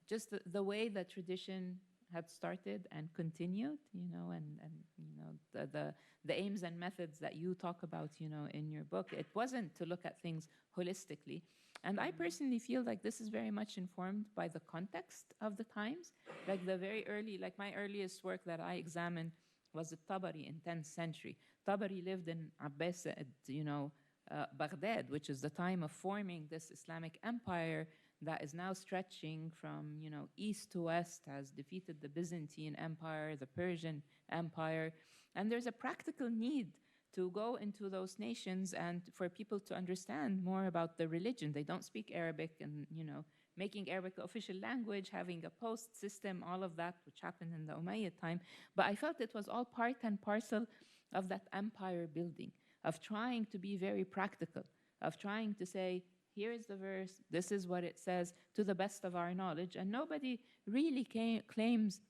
Speaker 2: just the way the tradition had started and continued, and the aims and methods that you talk about, in your book. It wasn't to look at things holistically. And I personally feel like this is very much informed by the context of the times. Like my earliest work that I examined was the Tabari in 10th century. Tabari lived in Abbasid, Baghdad, which is the time of forming this Islamic empire that is now stretching from, east to west, has defeated the Byzantine Empire, the Persian Empire. And there's a practical need to go into those nations and for people to understand more about the religion. They don't speak Arabic, and, making Arabic the official language, having a post system, all of that, which happened in the Umayyad time. But I felt it was all part and parcel of that empire building, of trying to be very practical, of trying to say, here is the verse, this is what it says, to the best of our knowledge. And nobody really claims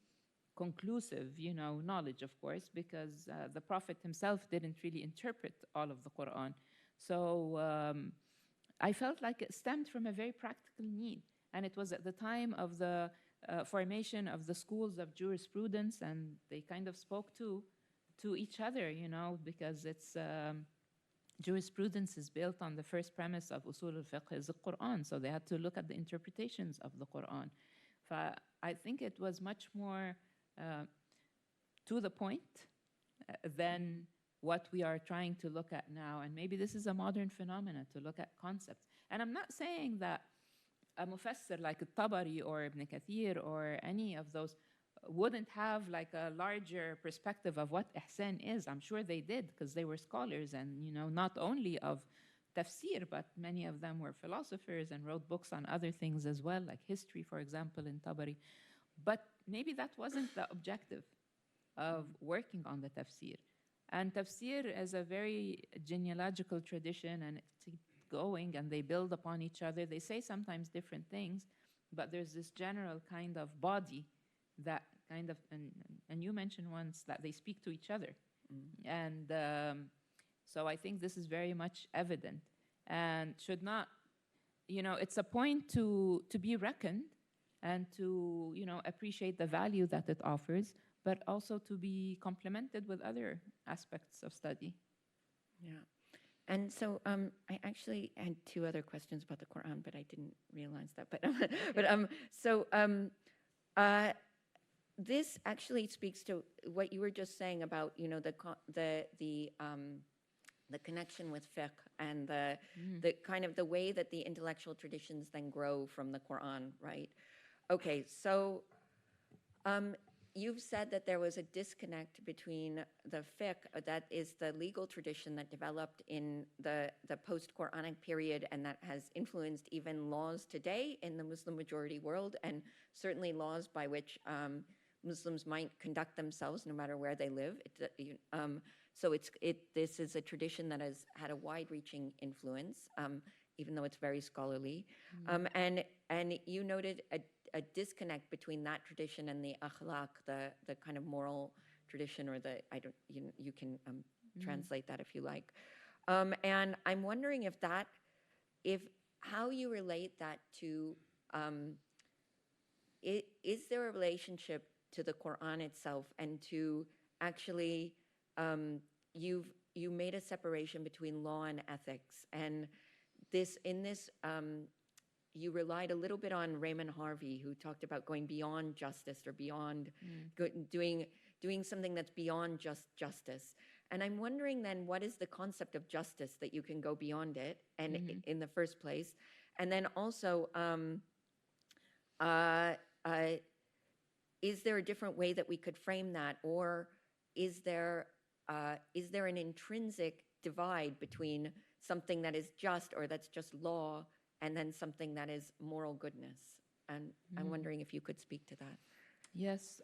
Speaker 2: conclusive, knowledge, of course, because the Prophet himself didn't really interpret all of the Quran. So I felt like it stemmed from a very practical need. And it was at the time of the formation of the schools of jurisprudence, and they kind of spoke to each other, because it's jurisprudence is built on the first premise of usul al-fiqh is the Quran. So they had to look at the interpretations of the Quran. I think it was much more to the point than what we are trying to look at now. And maybe this is a modern phenomenon to look at concepts. And I'm not saying that a mufassir like Tabari or Ibn Kathir or any of those wouldn't have like a larger perspective of what ihsan is. I'm sure they did, because they were scholars, and not only of tafsir, but many of them were philosophers and wrote books on other things as well, like history, for example, in Tabari. But maybe that wasn't the objective of working on the tafsir. And tafsir is a very genealogical tradition, and it's going, and they build upon each other. They say sometimes different things, but there's this general kind of body that kind of, and you mentioned once that they speak to each other. And so I think this is very much evident and should not, it's a point to be reckoned and to, appreciate the value that it offers, but also to be complemented with other aspects of study.
Speaker 3: Yeah. And so I actually had two other questions about the Quran, but I didn't realize that. This actually speaks to what you were just saying about, the connection with fiqh and the kind of the way that the intellectual traditions then grow from the Quran, right? Okay, so you've said that there was a disconnect between the fiqh, that is the legal tradition that developed in the post-Quranic period and that has influenced even laws today in the Muslim majority world, and certainly laws by which Muslims might conduct themselves no matter where they live. This is a tradition that has had a wide-reaching influence, even though it's very scholarly. And you noted a disconnect between that tradition and the akhlaq, the kind of moral tradition, or you can translate that if you like. And I'm wondering if how you relate that to, is there a relationship to the Quran itself and to actually, you made a separation between law and ethics, and you relied a little bit on Raymond Harvey, who talked about going beyond justice, or beyond doing something that's beyond just justice. And I'm wondering then, what is the concept of justice that you can go beyond it, and in the first place? And then also, is there a different way that we could frame that, or is there an intrinsic divide between something that is just, or that's just law, and then something that is moral goodness? And I'm wondering if you could speak to that.
Speaker 2: Yes.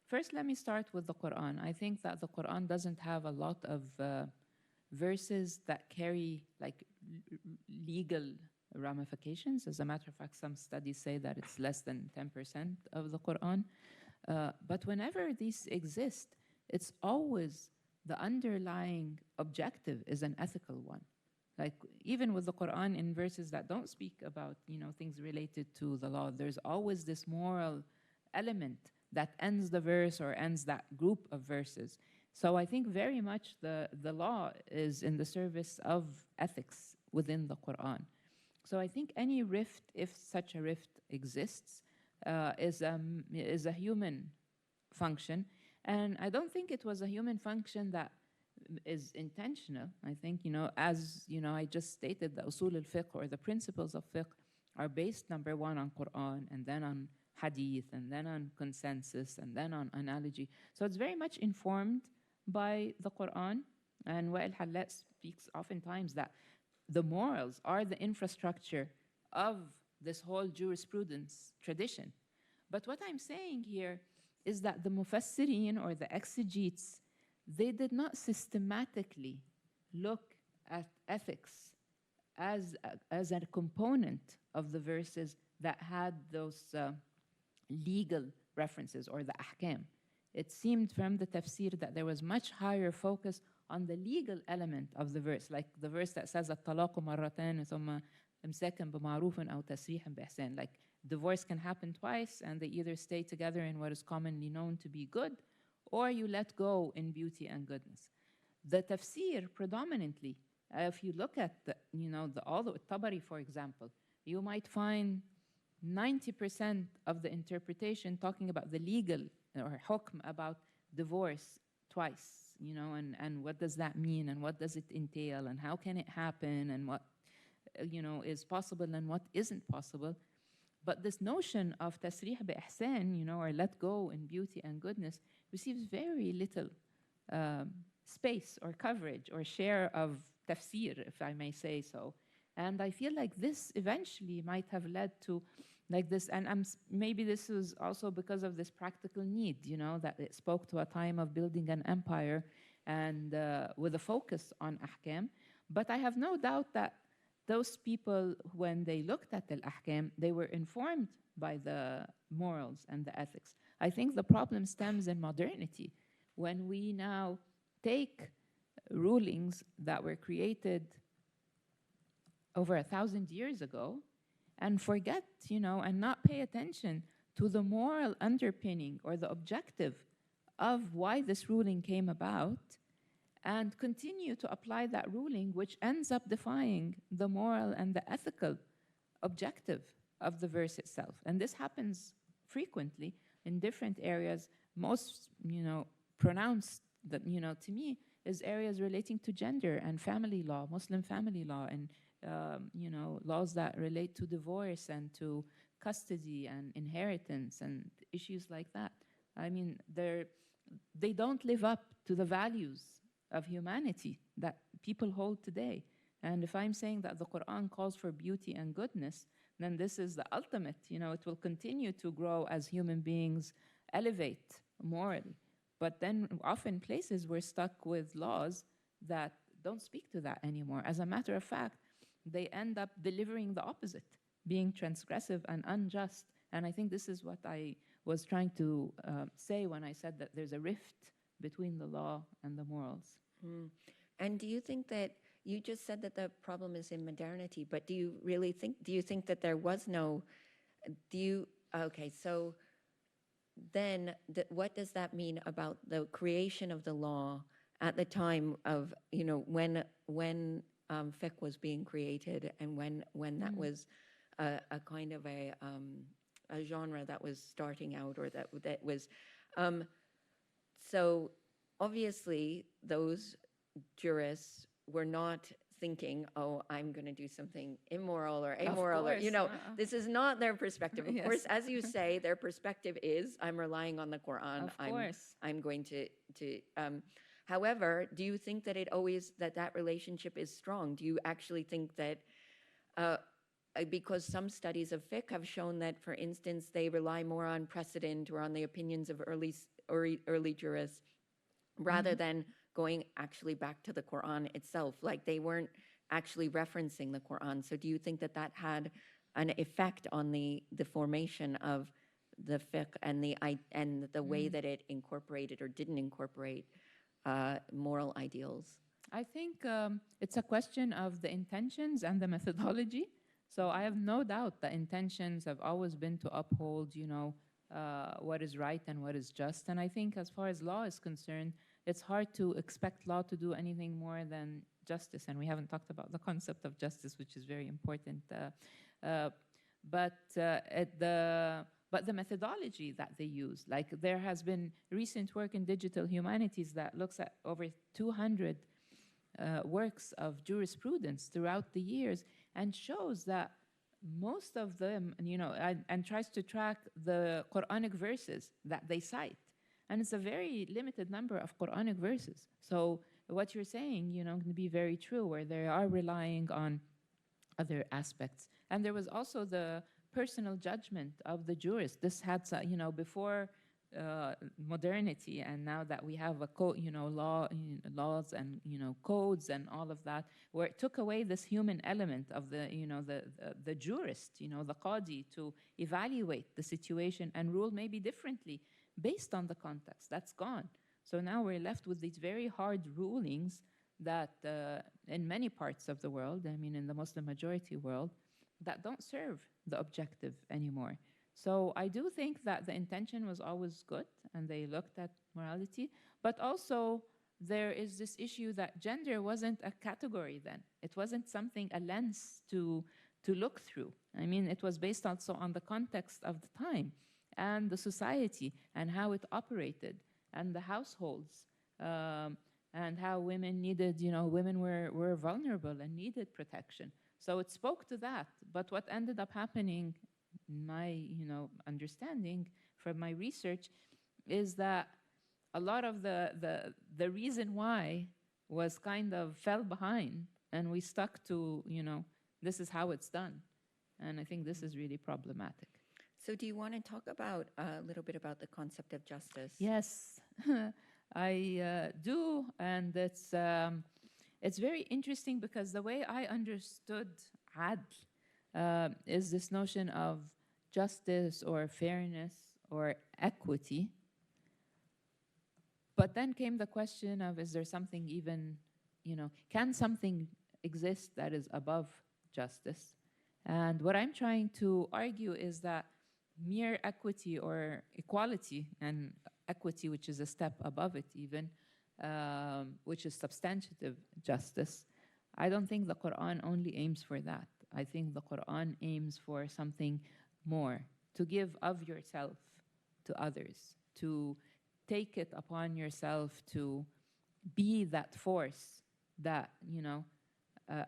Speaker 2: First, let me start with the Quran. I think that the Quran doesn't have a lot of verses that carry like legal ramifications. As a matter of fact, some studies say that it's less than 10% of the Quran. But whenever these exist, it's always the underlying objective is an ethical one. Like even with the Quran in verses that don't speak about, things related to the law, there's always this moral element that ends the verse or ends that group of verses. So I think very much the law is in the service of ethics within the Quran. So I think any rift, if such a rift exists, is a human function. And I don't think it was a human function that is intentional. I think, as I just stated, the usul al-fiqh or the principles of fiqh are based, number one, on Quran, and then on hadith, and then on consensus, and then on analogy. So it's very much informed by the Quran. And Wa'il Hallat speaks oftentimes that the morals are the infrastructure of this whole jurisprudence tradition. But what I'm saying here is that the mufassirin or the exegetes, they did not systematically look at ethics as a component of the verses that had those legal references or the ahkam. It seemed from the tafsir that there was much higher focus on the legal element of the verse, like the verse that says الطلاق مرتان ثم إمساك بمعروف أو تسريح بإحسان. Like divorce can happen twice, and they either stay together in what is commonly known to be good, or you let go in beauty and goodness. The tafsir predominantly, if you look at all the Tabari, for example, you might find 90% of the interpretation talking about the legal or hukm about divorce twice, and what does that mean, and what does it entail, and how can it happen, and what is possible and what isn't possible. But this notion of tasrih bi ihsan, or let go in beauty and goodness, receives very little space or coverage or share of tafsir, if I may say so. And I feel like this eventually might have led to like this, and maybe this is also because of this practical need, that it spoke to a time of building an empire and with a focus on ahkam. But I have no doubt that those people, when they looked at al-ahkam, they were informed by the morals and the ethics. I think the problem stems in modernity, when we now take rulings that were created over 1,000 years ago and forget, and not pay attention to the moral underpinning or the objective of why this ruling came about, and continue to apply that ruling, which ends up defying the moral and the ethical objective of the verse itself. And this happens frequently in different areas. Most, pronounced, that, to me, is areas relating to gender and family law, Muslim family law, and laws that relate to divorce and to custody and inheritance and issues like that. I mean, they don't live up to the values of humanity that people hold today. And if I'm saying that the Quran calls for beauty and goodness, then this is the ultimate. It will continue to grow as human beings elevate morally. But then often places we're stuck with laws that don't speak to that anymore. As a matter of fact, they end up delivering the opposite, being transgressive and unjust. And I think this is what I was trying to say when I said that there's a rift between the law and the morals.
Speaker 3: And do you think that, you just said that the problem is in modernity, but do you think that there was no, okay, so then what does that mean about the creation of the law at the time of, when fiqh was being created, and when that was a kind of a genre that was starting out, or that was, so obviously those jurists were not thinking, oh, I'm going to do something immoral or amoral, or, this is not their perspective. Of course, as you say, their perspective is, I'm relying on the Quran.
Speaker 2: Of course.
Speaker 3: I'm going to however, do you think that that relationship is strong? Do you actually think that because some studies of fiqh have shown that, for instance, they rely more on precedent or on the opinions of early jurists rather than going actually back to the Quran itself. Like they weren't actually referencing the Quran. So do you think that that had an effect on the formation of the fiqh and the way that it incorporated or didn't incorporate moral ideals?
Speaker 2: I think it's a question of the intentions and the methodology. So I have no doubt the intentions have always been to uphold, what is right and what is just. And I think as far as law is concerned, it's hard to expect law to do anything more than justice. And we haven't talked about the concept of justice, which is very important. But the methodology that they use, like there has been recent work in digital humanities that looks at over 200 works of jurisprudence throughout the years and shows that most of them, and tries to track the Quranic verses that they cite. And it's a very limited number of Quranic verses. So what you're saying, can be very true, where they are relying on other aspects. And there was also the personal judgment of the jurist. This had, before modernity, and now that we have a code, laws and codes and all of that, where it took away this human element of the jurist, the qadi, to evaluate the situation and rule maybe differently based on the context. That's gone. So now we're left with these very hard rulings that in many parts of the world, in the Muslim majority world, that don't serve the objective anymore. So I do think that the intention was always good and they looked at morality, but also there is this issue that gender wasn't a category then. It wasn't something, a lens to look through. It was based also on the context of the time and the society and how it operated and the households and how women needed, women were vulnerable and needed protection. So it spoke to that. But what ended up happening, my understanding from my research, is that a lot of the reason why was kind of fell behind, and we stuck to this is how it's done, and I think this is really problematic.
Speaker 3: So do you want to talk about a little bit about the concept of justice?
Speaker 2: Yes, I do, and it's very interesting because the way I understood adl is this notion of justice or fairness or equity. But then came the question of, is there something even, can something exist that is above justice? And what I'm trying to argue is that mere equity or equality, and equity, which is a step above it even, which is substantive justice, I don't think the Quran only aims for that. I think the Quran aims for something more, to give of yourself to others, to take it upon yourself to be that force that,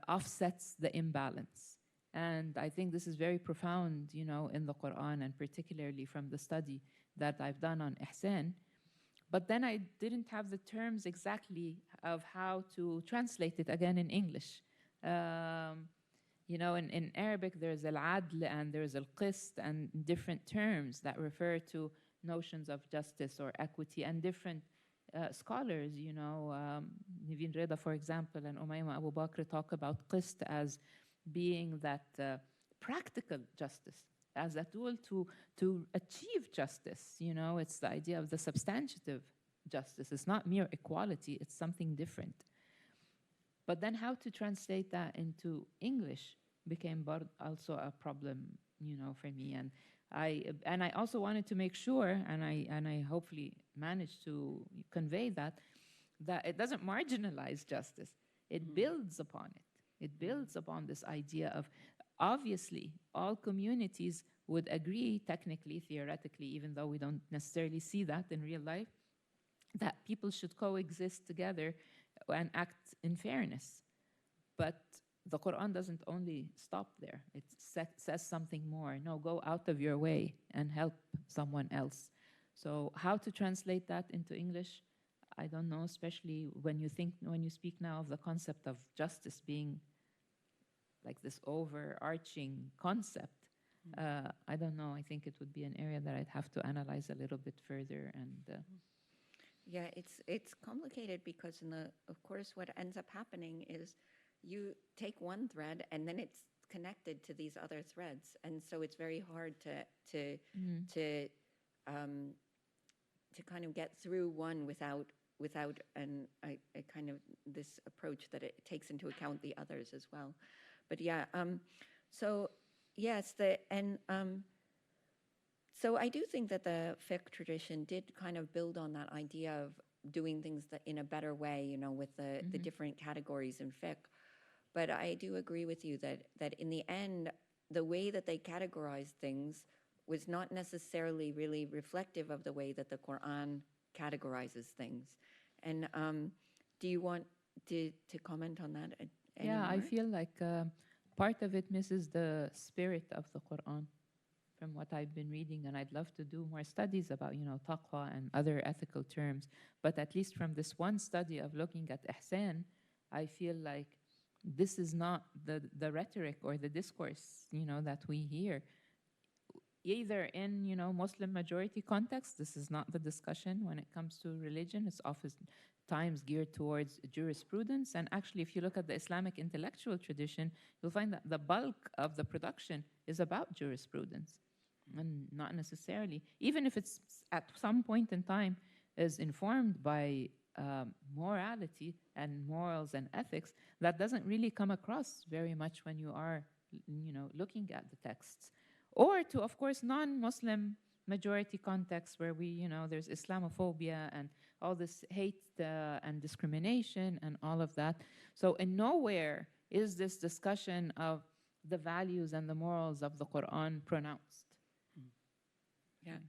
Speaker 2: offsets the imbalance. And I think this is very profound, in the Quran, and particularly from the study that I've done on ihsan. But then I didn't have the terms exactly of how to translate it again in English. In Arabic, there's al-adl and there's al-qist, and different terms that refer to notions of justice or equity, and different scholars, Niveen Reda, for example, and Umayma Abu Bakr talk about qist as being that practical justice, as a tool to achieve justice. It's the idea of the substantive justice. It's not mere equality, it's something different. But then how to translate that into English became also a problem, for me. And I also wanted to make sure, and I hopefully managed to convey that it doesn't marginalize justice. It builds upon it. It builds upon this idea of, obviously, all communities would agree, technically, theoretically, even though we don't necessarily see that in real life, that people should coexist together and act in fairness. But the Quran doesn't only stop there. It says something more. No, go out of your way and help someone else. So how to translate that into English, I don't know, especially when you speak now of the concept of justice being like this overarching concept, I don't know. I think it would be an area that I'd have to analyze a little bit further. And
Speaker 3: yeah, it's complicated because of course what ends up happening is you take one thread and then it's connected to these other threads, and so it's very hard to kind of get through one without a kind of this approach that it takes into account the others as well. But yeah, so yes, so I do think that the fiqh tradition did kind of build on that idea of doing things in a better way, you know, with the different categories in fiqh. But I do agree with you that in the end, the way that they categorized things was not necessarily really reflective of the way that the Quran categorizes things. And do you want to comment on that anymore?
Speaker 2: yeah, I feel like part of it misses the spirit of the Quran from what I've been reading, and I'd love to do more studies about, you know, taqwa and other ethical terms. But at least from this one study of looking at ihsan, I feel like this is not the rhetoric or the discourse, you know, that we hear. Either in, you know, Muslim majority context, this is not the discussion when it comes to religion. It's oftentimes geared towards jurisprudence. And actually, if you look at the Islamic intellectual tradition, you'll find that the bulk of the production is about jurisprudence, and not necessarily, even if it's at some point in time is informed by morality and morals and ethics, that doesn't really come across very much when you are, you know, looking at the texts. Or to, of course, non-Muslim majority contexts where we, you know, there's Islamophobia and all this hate and discrimination and all of that. So in nowhere is this discussion of the values and the morals of the Quran pronounced.
Speaker 3: Yeah.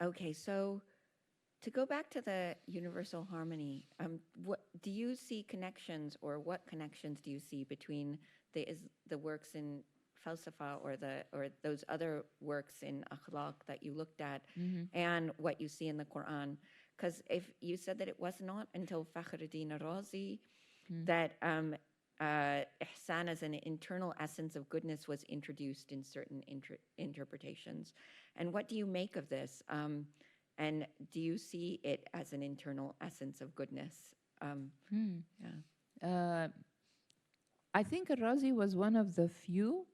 Speaker 3: Okay, so to go back to the universal harmony, what do you see connections, or what connections do you see between the works in falsafa or those other works in akhlaq that you looked at and what you see in the Quran? Because if you said that it was not until Fakhruddin Razi that ihsan as an internal essence of goodness was introduced in certain interpretations. And what do you make of this? And do you see it as an internal essence of goodness?
Speaker 2: Yeah. I think Razi was one of the few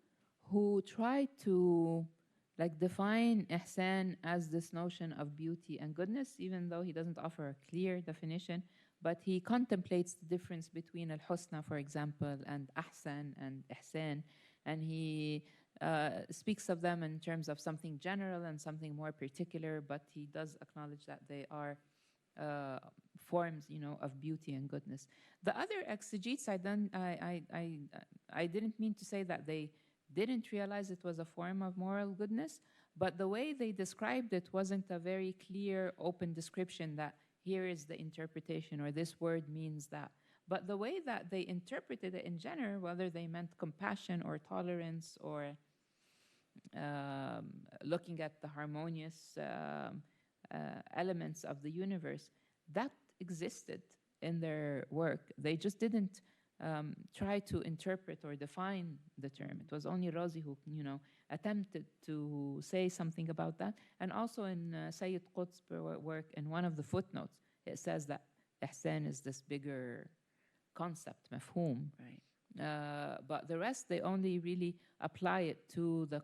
Speaker 2: who tried to define ihsan as this notion of beauty and goodness, even though he doesn't offer a clear definition. But he contemplates the difference between al-husna, for example, and ahsan and ihsan. And he speaks of them in terms of something general and something more particular, but he does acknowledge that they are forms, of beauty and goodness. The other exegetes, I didn't mean to say that they didn't realize it was a form of moral goodness, but the way they described it wasn't a very clear, open description that here is the interpretation or this word means that. But the way that they interpreted it in general, whether they meant compassion or tolerance or looking at the harmonious elements of the universe, that existed in their work. They just didn't try to interpret or define the term. It was only Razi who, attempted to say something about that. And also in Sayyid Qutb's work, in one of the footnotes, it says that ihsan is this bigger concept, mafhum. Right. But the rest, they only really apply it to the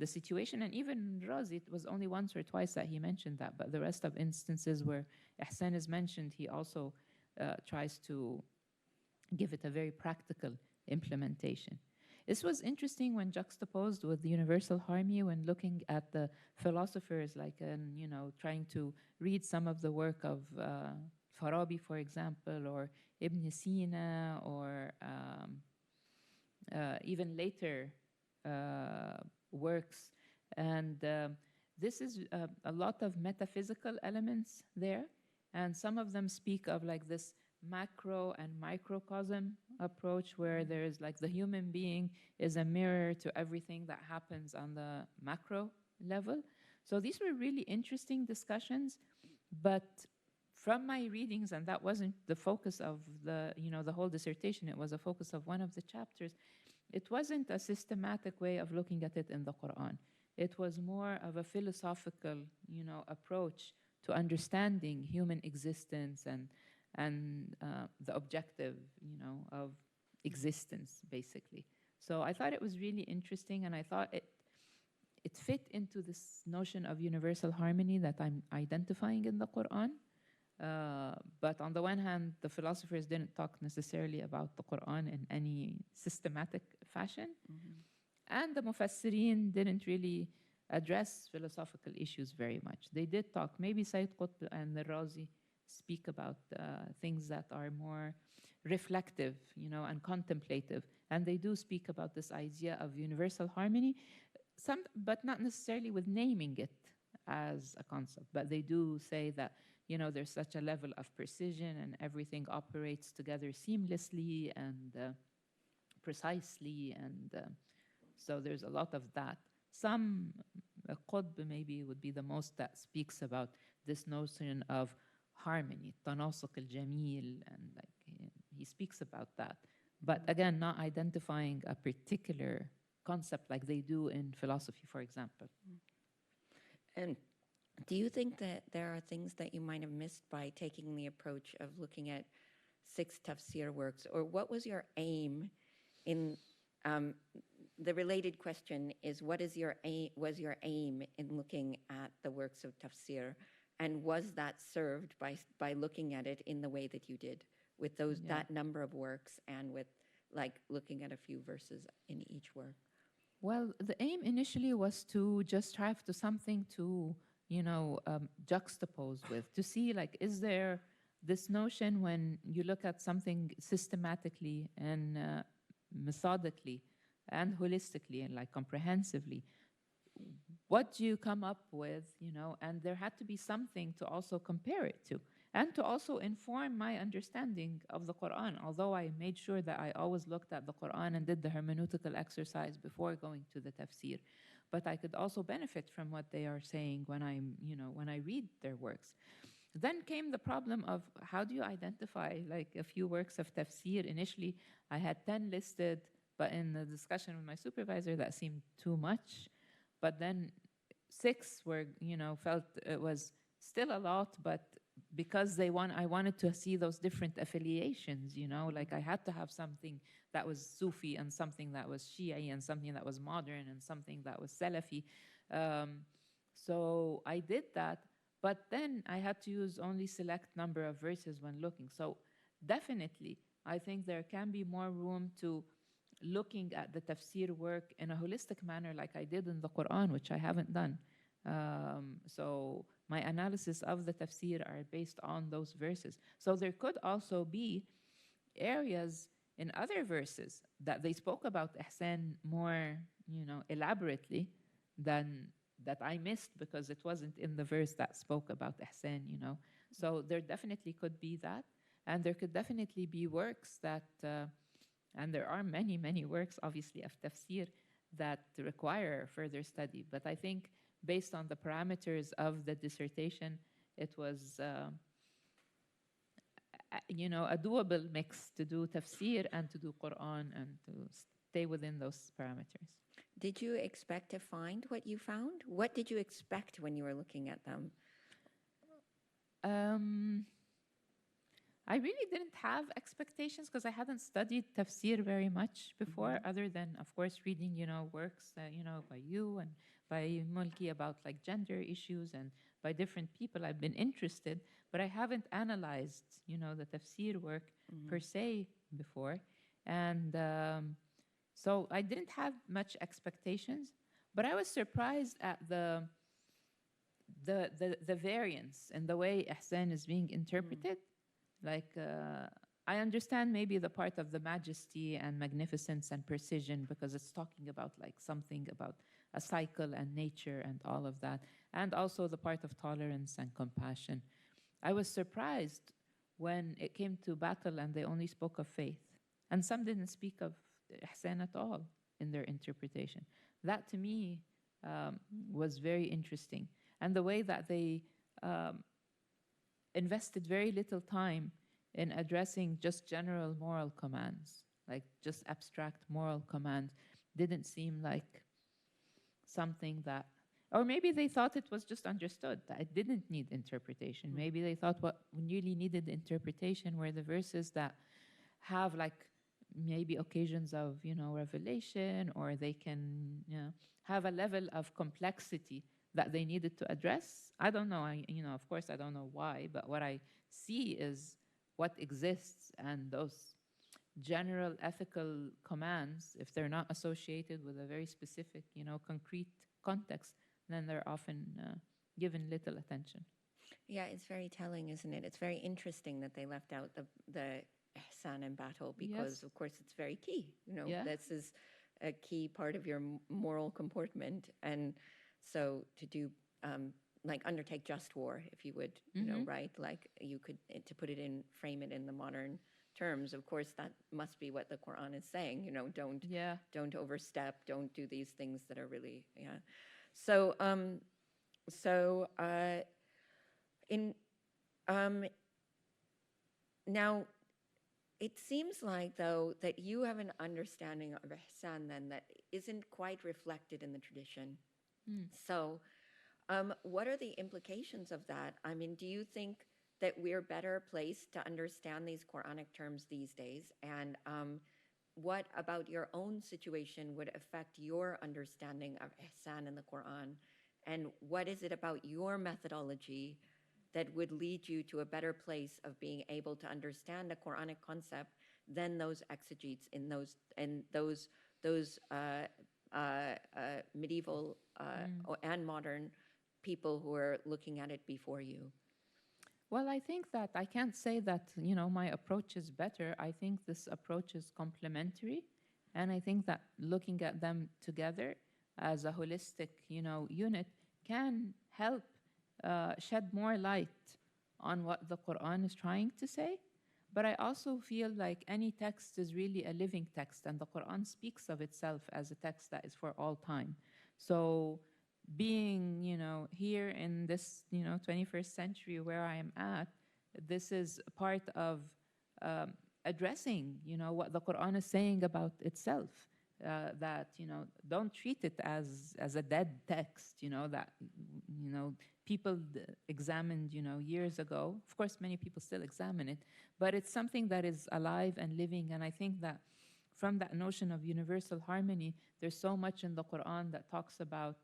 Speaker 2: situation. And even Razi, it was only once or twice that he mentioned that. But the rest of instances where ihsan is mentioned, he also tries to give it a very practical implementation. This was interesting when juxtaposed with the universal harmony, when looking at the philosophers, trying to read some of the work of Farabi, for example, or Ibn Sina, or even later works. And this is a lot of metaphysical elements there. And some of them speak of this macro and microcosm approach, where there's the human being is a mirror to everything that happens on the macro level. So these were really interesting discussions, but from my readings, and that wasn't the focus of the whole dissertation, it was a focus of one of the chapters, it wasn't a systematic way of looking at it in the Quran. It was more of a philosophical, approach to understanding human existence and the objective, of existence, basically. So I thought it was really interesting, and I thought it fit into this notion of universal harmony that I'm identifying in the Quran. But on the one hand, the philosophers didn't talk necessarily about the Quran in any systematic fashion. And the Mufassirin didn't really address philosophical issues very much. They did talk, maybe Sayyid Qutb and the Razi speak about things that are more reflective, and contemplative. And they do speak about this idea of universal harmony, but not necessarily with naming it as a concept. But they do say that, there's such a level of precision and everything operates together seamlessly and precisely. And so there's a lot of that. Some, Qutb maybe would be the most that speaks about this notion of harmony, tanasuq al-jamil, and he speaks about that. But again, not identifying a particular concept like they do in philosophy, for example.
Speaker 3: And do you think that there are things that you might have missed by taking the approach of looking at 6 tafsir works? Or what was your aim in, the related question is, what is was your aim in looking at the works of tafsir? And was that served by looking at it in the way that you did, with that number of works and with looking at a few verses in each work?
Speaker 2: Well, the aim initially was to just strive to something to, juxtapose with, to see is there this notion when you look at something systematically and methodically and holistically and comprehensively, what do you come up with, and there had to be something to also compare it to and to also inform my understanding of the Quran, although I made sure that I always looked at the Quran and did the hermeneutical exercise before going to the tafsir. But I could also benefit from what they are saying when when I read their works. Then came the problem of how do you identify a few works of tafsir. Initially, I had 10 listed, but in the discussion with my supervisor, that seemed too much. But then 6 were, felt it was still a lot, but because I wanted to see those different affiliations, I had to have something that was Sufi and something that was Shi'i and something that was modern and something that was Salafi. So I did that, but then I had to use only select number of verses when looking. So definitely, I think there can be more room to looking at the tafsir work in a holistic manner like I did in the Quran, which I haven't done. So my analysis of the tafsir are based on those verses. So there could also be areas in other verses that they spoke about ihsan more, elaborately than that I missed because it wasn't in the verse that spoke about ihsan, So there definitely could be that. And there could definitely be works that, and there are many, many works, obviously, of tafsir that require further study. But I think based on the parameters of the dissertation, it was, a doable mix to do tafsir and to do Quran and to stay within those parameters.
Speaker 3: Did you expect to find what you found? What did you expect when you were looking at them?
Speaker 2: I really didn't have expectations because I hadn't studied tafsir very much before, other than, of course, reading, works, by you and by Mulki about gender issues and by different people. I've been interested, but I haven't analyzed, the tafsir work per se before. And so I didn't have much expectations, but I was surprised at the variance in the way ihsan is being interpreted. I understand maybe the part of the majesty and magnificence and precision because it's talking about something about a cycle and nature and all of that, and also the part of tolerance and compassion. I was surprised when it came to battle and they only spoke of faith, and some didn't speak of ihsan at all in their interpretation. That to me was very interesting, and the way that they invested very little time in addressing just general moral commands, like just abstract moral commands. Didn't seem like something that, or maybe they thought it was just understood, that it didn't need interpretation. Maybe they thought what really needed interpretation were the verses that have like maybe occasions of, revelation, or they can, have a level of complexity that they needed to address. I don't know, of course I don't know why, but what I see is what exists, and those general ethical commands, if they're not associated with a very specific, concrete context, then they're often given little attention.
Speaker 3: Yeah, it's very telling, isn't it? It's very interesting that they left out the ihsan in battle, because
Speaker 2: Yes.
Speaker 3: of course it's very key.
Speaker 2: Yeah.
Speaker 3: This is a key part of your moral comportment, and so to do like undertake just war, if you would, right? Like you could, to put it in, frame it in the modern terms. Of course, that must be what the Quran is saying. Don't overstep. Don't do these things that are really So now, it seems like, though, that you have an understanding of ihsan then that isn't quite reflected in the tradition. So what are the implications of that? I mean, do you think that we're better placed to understand these Quranic terms these days? And what about your own situation would affect your understanding of ihsan in the Quran? And what is it about your methodology that would lead you to a better place of being able to understand a Quranic concept than those exegetes in those medieval and modern people who are looking at it before you?
Speaker 2: Well, I think that I can't say that, my approach is better. I think this approach is complementary. And I think that looking at them together as a holistic, unit can help shed more light on what the Quran is trying to say. But I also feel like any text is really a living text, and the Quran speaks of itself as a text that is for all time. So being, here in this, 21st century where I am at, this is part of addressing, what the Quran is saying about itself. That, don't treat it as a dead text, that, people examined, years ago. Of course, many people still examine it, but it's something that is alive and living. And I think that from that notion of universal harmony, there's so much in the Quran that talks about,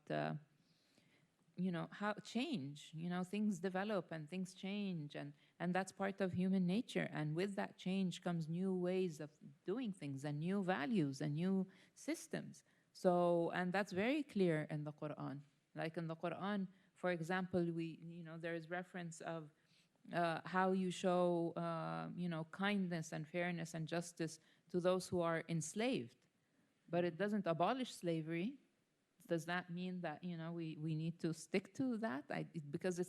Speaker 2: how change, things develop and things change, and that's part of human nature. And with that change comes new ways of doing things and new values and new systems. So, and that's very clear in the Quran. Like in the Quran, for example, there is reference of how you show, kindness and fairness and justice to those who are enslaved. But it doesn't abolish slavery. Does that mean that, we need to stick to that? Because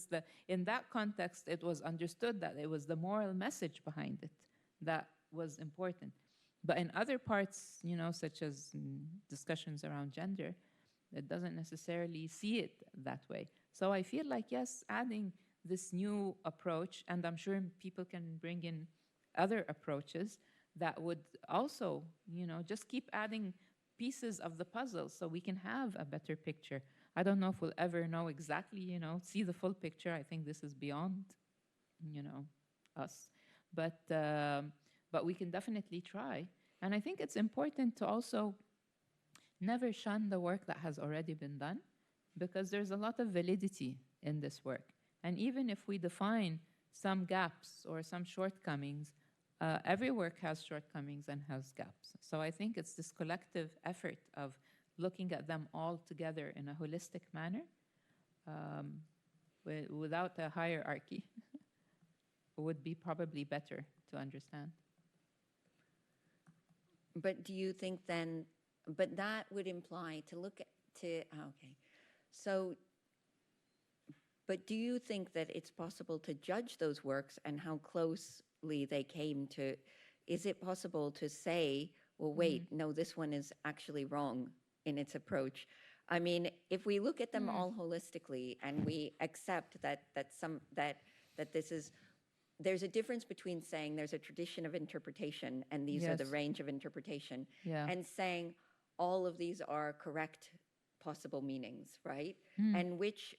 Speaker 2: in that context, it was understood that it was the moral message behind it that was important. But in other parts, such as discussions around gender, it doesn't necessarily see it that way. So I feel like, yes, adding this new approach, and I'm sure people can bring in other approaches that would also, just keep adding pieces of the puzzle so we can have a better picture. I don't know if we'll ever know exactly, see the full picture. I think this is beyond, us. But we can definitely try. And I think it's important to also never shun the work that has already been done, because there's a lot of validity in this work. And even if we define some gaps or some shortcomings, every work has shortcomings and has gaps. So I think it's this collective effort of looking at them all together in a holistic manner, without a hierarchy, would be probably better to understand.
Speaker 3: But do you think then, but that would imply to look at, okay. So, but do you think that it's possible to judge those works and how closely they came to, is it possible to say, well, wait, no, this one is actually wrong in its approach? I mean, if we look at them all holistically and we accept that this is there's a difference between saying there's a tradition of interpretation and these are the
Speaker 2: Yes.
Speaker 3: range of interpretation,
Speaker 2: Yeah.
Speaker 3: and saying all of these are correct possible meanings, right? And which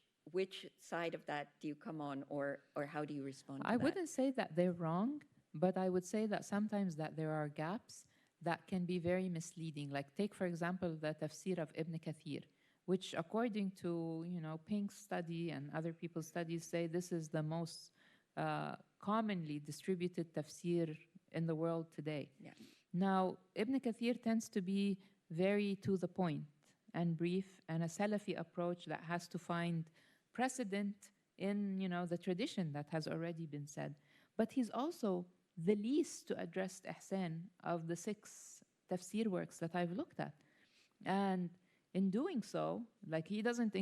Speaker 3: side of that do you come on, or how do you respond to
Speaker 2: I
Speaker 3: that?
Speaker 2: wouldn't say that they're wrong, but I would say that sometimes that there are gaps that can be very misleading. Like take, for example, the tafsir of Ibn Kathir, which according to, Pink's study and other people's studies say this is the most commonly distributed tafsir in the world today.
Speaker 3: Yeah.
Speaker 2: Now, Ibn Kathir tends to be very to the point and brief, and a Salafi approach that has to find precedent in, the tradition that has already been said. But he's also the least to address ihsan of the 6 tafsir works that I've looked at. And in doing so, like he doesn't,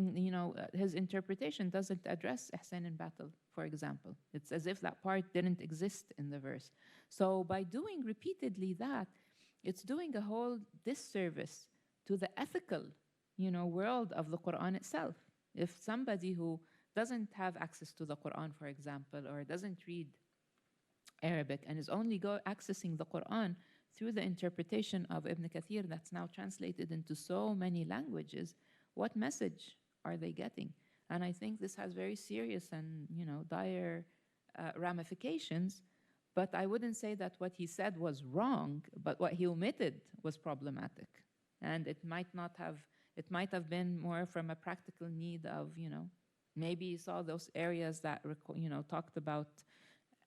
Speaker 2: his interpretation doesn't address ihsan in battle, for example. It's as if that part didn't exist in the verse. So by doing repeatedly that, it's doing a whole disservice to the ethical, world of the Quran itself. If somebody who doesn't have access to the Quran, for example, or doesn't read Arabic and is only accessing the Quran through the interpretation of Ibn Kathir that's now translated into so many languages, what message are they getting? And I think this has very serious and, dire ramifications. But I wouldn't say that what he said was wrong, but what he omitted was problematic. And it might have been more from a practical need of, maybe he saw those areas that, talked about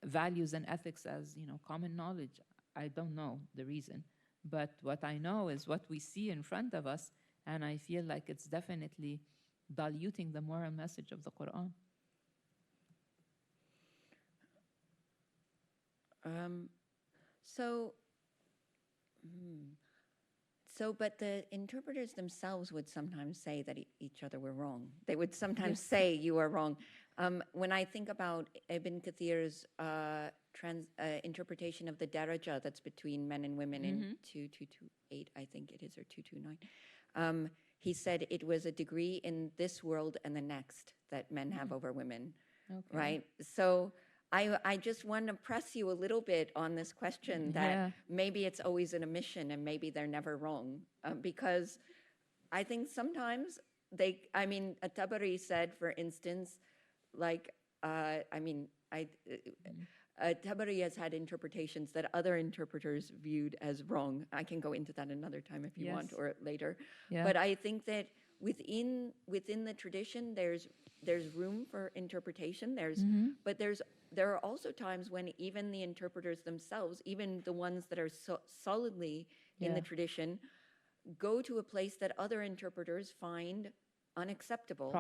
Speaker 2: values and ethics as, common knowledge. I don't know the reason. But what I know is what we see in front of us, and I feel like it's definitely diluting the moral message of the Quran.
Speaker 3: But the interpreters themselves would sometimes say that each other were wrong. They would sometimes say you are wrong. When I think about Ibn Kathir's interpretation of the daraja that's between men and women in 2228, I think it is, or 229, he said it was a degree in this world and the next that men have over women, right? So I just want to press you a little bit on this question that maybe it's always an omission and maybe they're never wrong, because I think sometimes Tabari said, for instance, Tabari has had interpretations that other interpreters viewed as wrong. I can go into that another time if you want, or later. Yeah. But I think that within the tradition, there's room for interpretation. But there are also times when even the interpreters themselves, even the ones that are solidly in the tradition, go to a place that other interpreters find unacceptable,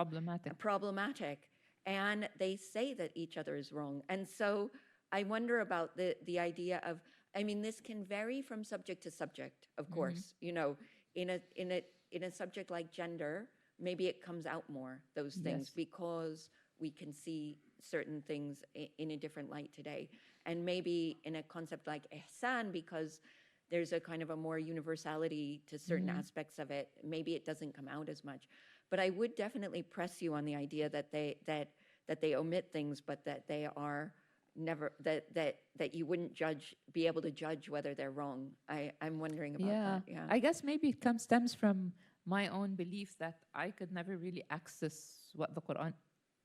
Speaker 3: problematic, and they say that each other is wrong. And so I wonder about the idea of, this can vary from subject to subject, of course. In a subject like gender, maybe it comes out more, those things, because we can see certain things in a different light today. And maybe in a concept like ihsan, because there's a kind of a more universality to certain aspects of it, maybe it doesn't come out as much. But I would definitely press you on the idea that they omit things, but that they are never, that you wouldn't be able to judge whether they're wrong. I'm wondering about that. Yeah,
Speaker 2: I guess maybe it stems from my own belief that I could never really access what the Quran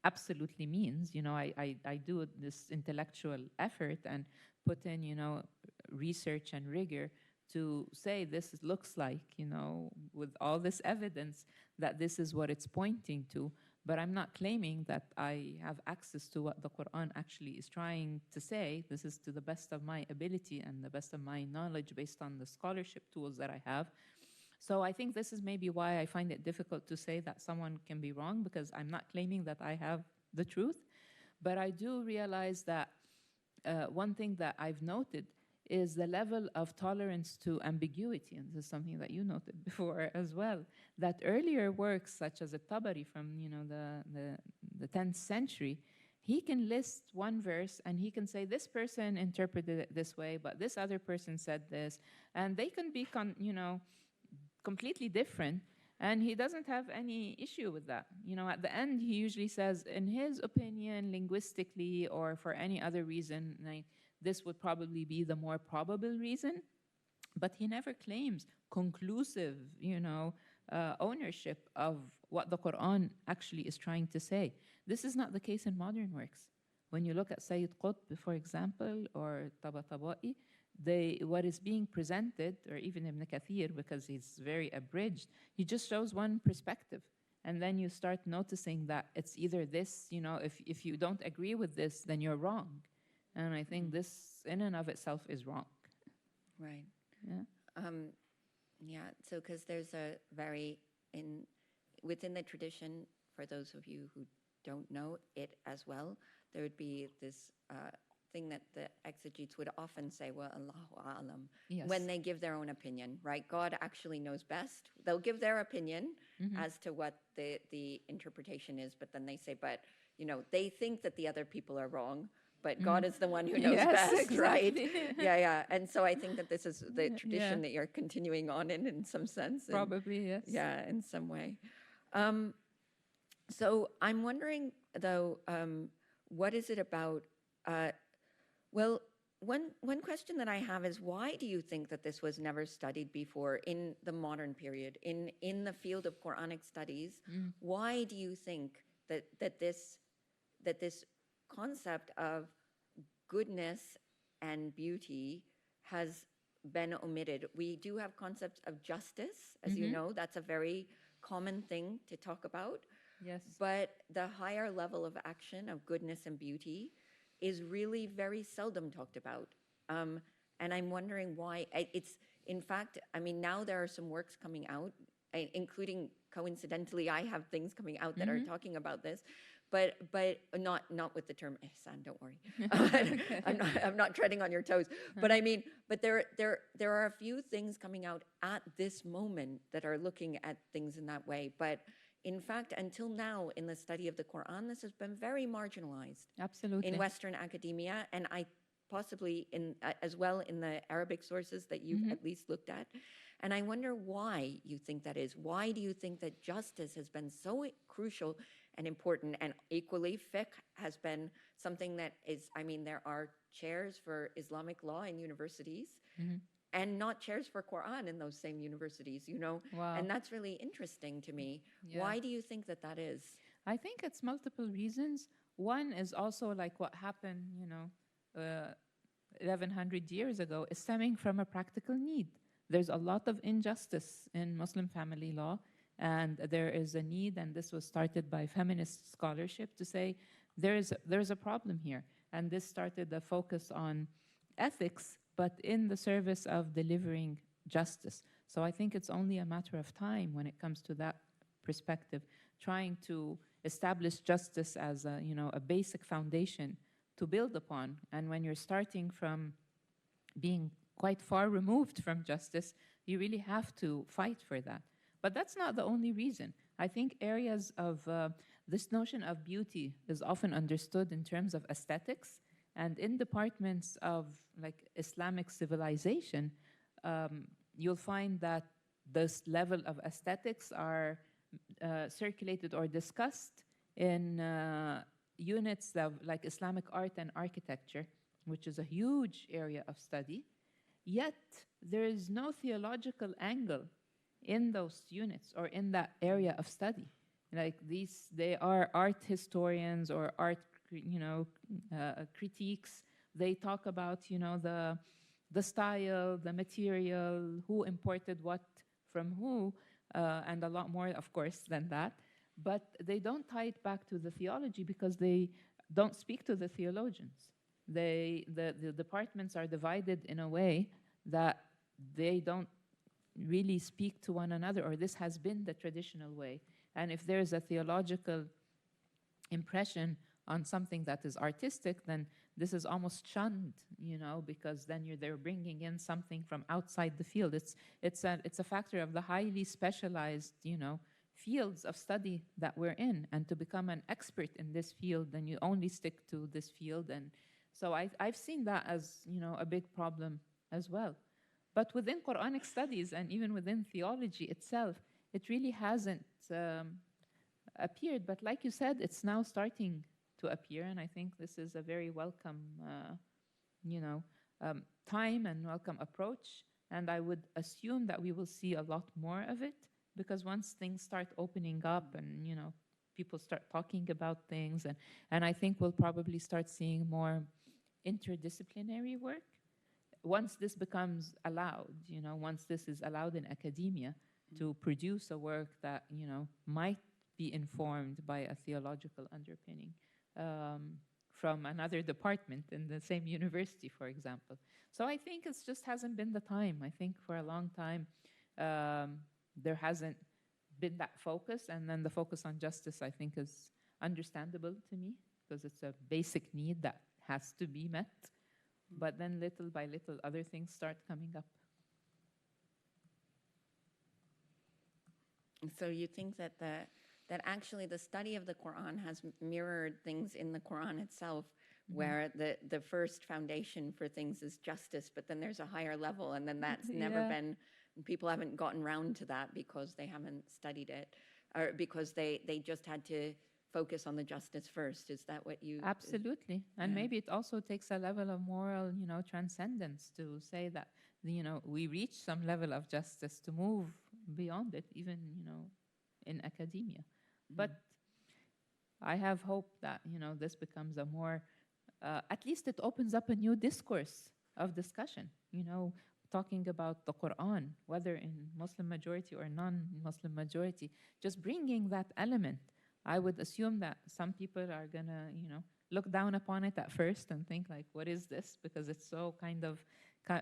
Speaker 2: absolutely means. I do this intellectual effort and put in, research and rigor to say this looks like, with all this evidence, that this is what it's pointing to. But I'm not claiming that I have access to what the Quran actually is trying to say. This is to the best of my ability and the best of my knowledge based on the scholarship tools that I have. So I think this is maybe why I find it difficult to say that someone can be wrong, because I'm not claiming that I have the truth. But I do realize that one thing that I've noted is the level of tolerance to ambiguity. And this is something that you noted before as well, that earlier works such as Tabari from the 10th century, he can list one verse and he can say this person interpreted it this way, but this other person said this, and they can be completely different. And he doesn't have any issue with that. You know, at the end, he usually says, in his opinion, linguistically or for any other reason, like, this would probably be the more probable reason. But he never claims conclusive, ownership of what the Quran actually is trying to say. This is not the case in modern works. When you look at Sayyid Qutb, for example, or Tabatabai, what is being presented, or even Ibn Kathir, because he's very abridged, he just shows one perspective. And then you start noticing that it's either this, if you don't agree with this, then you're wrong. And I think this in and of itself is wrong.
Speaker 3: Right.
Speaker 2: Yeah.
Speaker 3: Yeah, so because there's a within the tradition, for those of you who don't know it as well, there would be this thing that the exegetes would often say, well, Allahu A'lam,
Speaker 2: Yes.
Speaker 3: when they give their own opinion, right? God actually knows best. They'll give their opinion as to what the interpretation is, but then they say, but, they think that the other people are wrong, but God is the one who knows
Speaker 2: Yes,
Speaker 3: best, right?
Speaker 2: exactly.
Speaker 3: Yeah. And so I think that this is the tradition that you're continuing on in some sense.
Speaker 2: Probably, yes.
Speaker 3: Yeah, in some way. So I'm wondering, though, what is it about? Well, one question that I have is, why do you think that this was never studied before in the modern period, in the field of Quranic studies? Why do you think that this concept of goodness and beauty has been omitted? We do have concepts of justice, as you know. That's a very common thing to talk about.
Speaker 2: Yes.
Speaker 3: But the higher level of action of goodness and beauty is really very seldom talked about. And I'm wondering why. In fact, now there are some works coming out, including, coincidentally, I have things coming out that are talking about this, but not with the term ihsan, don't worry. I'm not treading on your toes. But but there are a few things coming out at this moment that are looking at things in that way. But in fact, until now, in the study of the Quran, this has been very marginalized.
Speaker 2: Absolutely.
Speaker 3: In Western academia, and possibly as well in the Arabic sources that you've at least looked at. And I wonder why you think that is. Why do you think that justice has been so crucial and important, and equally fiqh has been something that is, there are chairs for Islamic law in universities, and not chairs for Quran in those same universities,
Speaker 2: Wow.
Speaker 3: And that's really interesting to me.
Speaker 2: Yeah.
Speaker 3: Why do you think that is?
Speaker 2: I think it's multiple reasons. One is also like what happened, 1100 years ago, is stemming from a practical need. There's a lot of injustice in Muslim family law, and there is a need, and this was started by feminist scholarship, to say there's a problem here. And this started the focus on ethics, but in the service of delivering justice. So I think it's only a matter of time when it comes to that perspective, trying to establish justice as a basic foundation to build upon. And when you're starting from being quite far removed from justice, you really have to fight for that. But that's not the only reason. I think areas of this notion of beauty is often understood in terms of aesthetics. And in departments of like Islamic civilization, you'll find that this level of aesthetics are circulated or discussed in units of like Islamic art and architecture, which is a huge area of study. Yet there is no theological angle in those units or in that area of study. Like they are art historians or art, critiques. They talk about, the style, the material, who imported what from who, and a lot more, of course, than that. But they don't tie it back to the theology because they don't speak to the theologians. The departments are divided in a way that they don't really speak to one another, or this has been the traditional way. And if there's a theological impression on something that is artistic, then this is almost shunned, because then they're bringing in something from outside the field. It's a factor of the highly specialized, fields of study that we're in. And to become an expert in this field, then you only stick to this field. And so I've seen that as, a big problem as well. But within Quranic studies and even within theology itself, it really hasn't appeared. But like you said, it's now starting to appear, and I think this is a very welcome, time and welcome approach. And I would assume that we will see a lot more of it, because once things start opening up and, people start talking about things, and I think we'll probably start seeing more interdisciplinary work. Once this becomes allowed, once this is allowed in academia to produce a work that, might be informed by a theological underpinning from another department in the same university, for example. So I think it just hasn't been the time. I think for a long time, there hasn't been that focus, and then the focus on justice, I think, is understandable to me, because it's a basic need that has to be met. But then little by little, other things start coming up.
Speaker 3: So you think that that actually the study of the Quran has mirrored things in the Quran itself, where the first foundation for things is justice, but then there's a higher level, and then that's never been, people haven't gotten round to that because they haven't studied it, or because they just had to focus on the justice first. Is that what you...
Speaker 2: Absolutely. And maybe it also takes a level of moral, transcendence to say that, we reach some level of justice to move beyond it, even, in academia. But I have hope that, this becomes a more, at least it opens up a new discourse of discussion, talking about the Quran, whether in Muslim majority or non-Muslim majority, just bringing that element. I would assume that some people are gonna, look down upon it at first and think like, what is this? Because it's so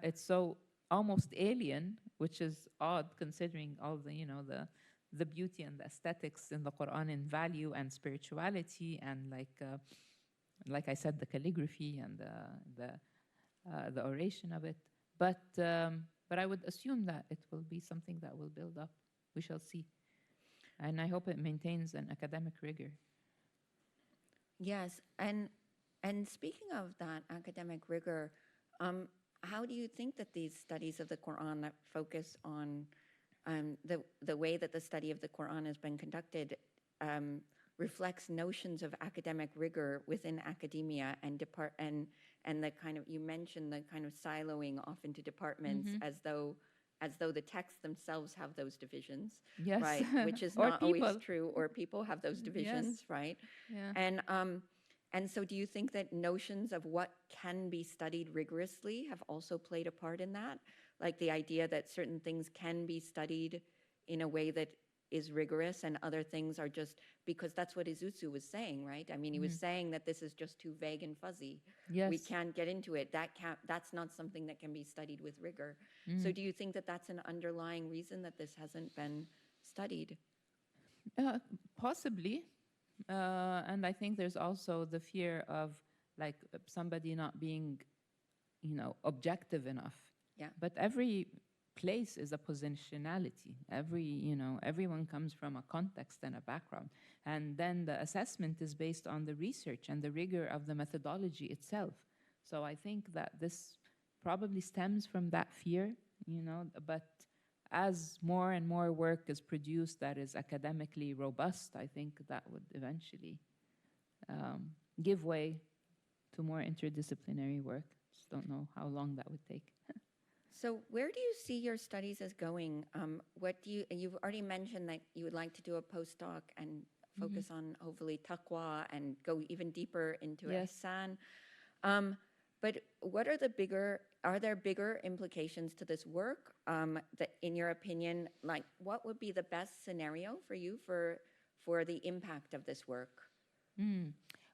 Speaker 2: it's so almost alien, which is odd considering all the, the beauty and the aesthetics in the Quran in value and spirituality, and like I said, the calligraphy and the oration of it. But I would assume that it will be something that will build up. We shall see. And I hope it maintains an academic rigor.
Speaker 3: Yes, and speaking of that academic rigor, how do you think that these studies of the Quran that focus on the way that the study of the Quran has been conducted reflects notions of academic rigor within academia and the kind of, you mentioned the kind of siloing off into departments as though the texts themselves have those divisions,
Speaker 2: yes.
Speaker 3: right? Which is not always true, or people have those divisions,
Speaker 2: yes.
Speaker 3: right?
Speaker 2: Yeah.
Speaker 3: And so do you think that notions of what can be studied rigorously have also played a part in that? Like the idea that certain things can be studied in a way that is rigorous and other things are just, because that's what Izuzu was saying, right? I mean, he was saying that this is just too vague and fuzzy.
Speaker 2: Yes.
Speaker 3: We can't get into it. That's not something that can be studied with rigor. So do you think that that's an underlying reason that this hasn't been studied?
Speaker 2: Possibly. And I think there's also the fear of like somebody not being, objective enough.
Speaker 3: Yeah.
Speaker 2: But every place is a positionality. Everyone comes from a context and a background. And then the assessment is based on the research and the rigor of the methodology itself. So I think that this probably stems from that fear, but as more and more work is produced that is academically robust, I think that would eventually give way to more interdisciplinary work. Just don't know how long that would take.
Speaker 3: So where do you see your studies as going? You've already mentioned that you would like to do a postdoc and focus on hopefully taqwa and go even deeper into ihsan. But what are there bigger implications to this work that, in your opinion, like what would be the best scenario for you for the impact of this work?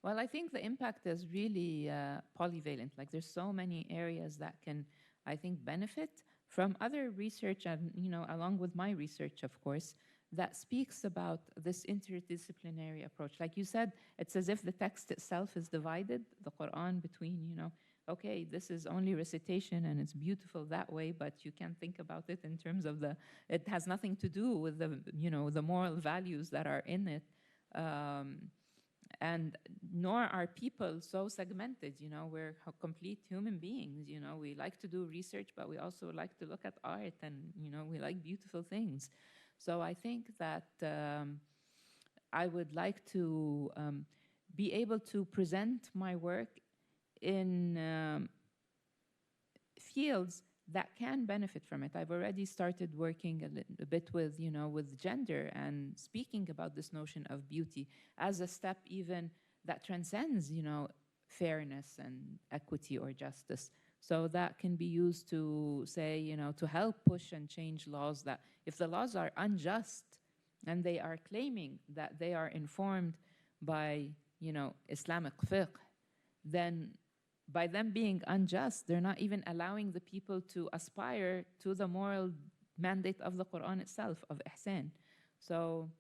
Speaker 2: Well, I think the impact is really polyvalent. Like there's so many areas that can, I think, benefit from other research and, along with my research, of course, that speaks about this interdisciplinary approach. Like you said, it's as if the text itself is divided, the Quran, between, okay, this is only recitation and it's beautiful that way, but you can't think about it in terms of it has nothing to do with the moral values that are in it. And nor are people so segmented, we're complete human beings, we like to do research, but we also like to look at art and, we like beautiful things. So I think that I would like to be able to present my work in fields that can benefit from it. I've already started working a bit with, with gender and speaking about this notion of beauty as a step even that transcends, fairness and equity or justice. So that can be used to say, to help push and change laws that if the laws are unjust and they are claiming that they are informed by, Islamic fiqh, then by them being unjust, they're not even allowing the people to aspire to the moral mandate of the Quran itself, of ihsan. So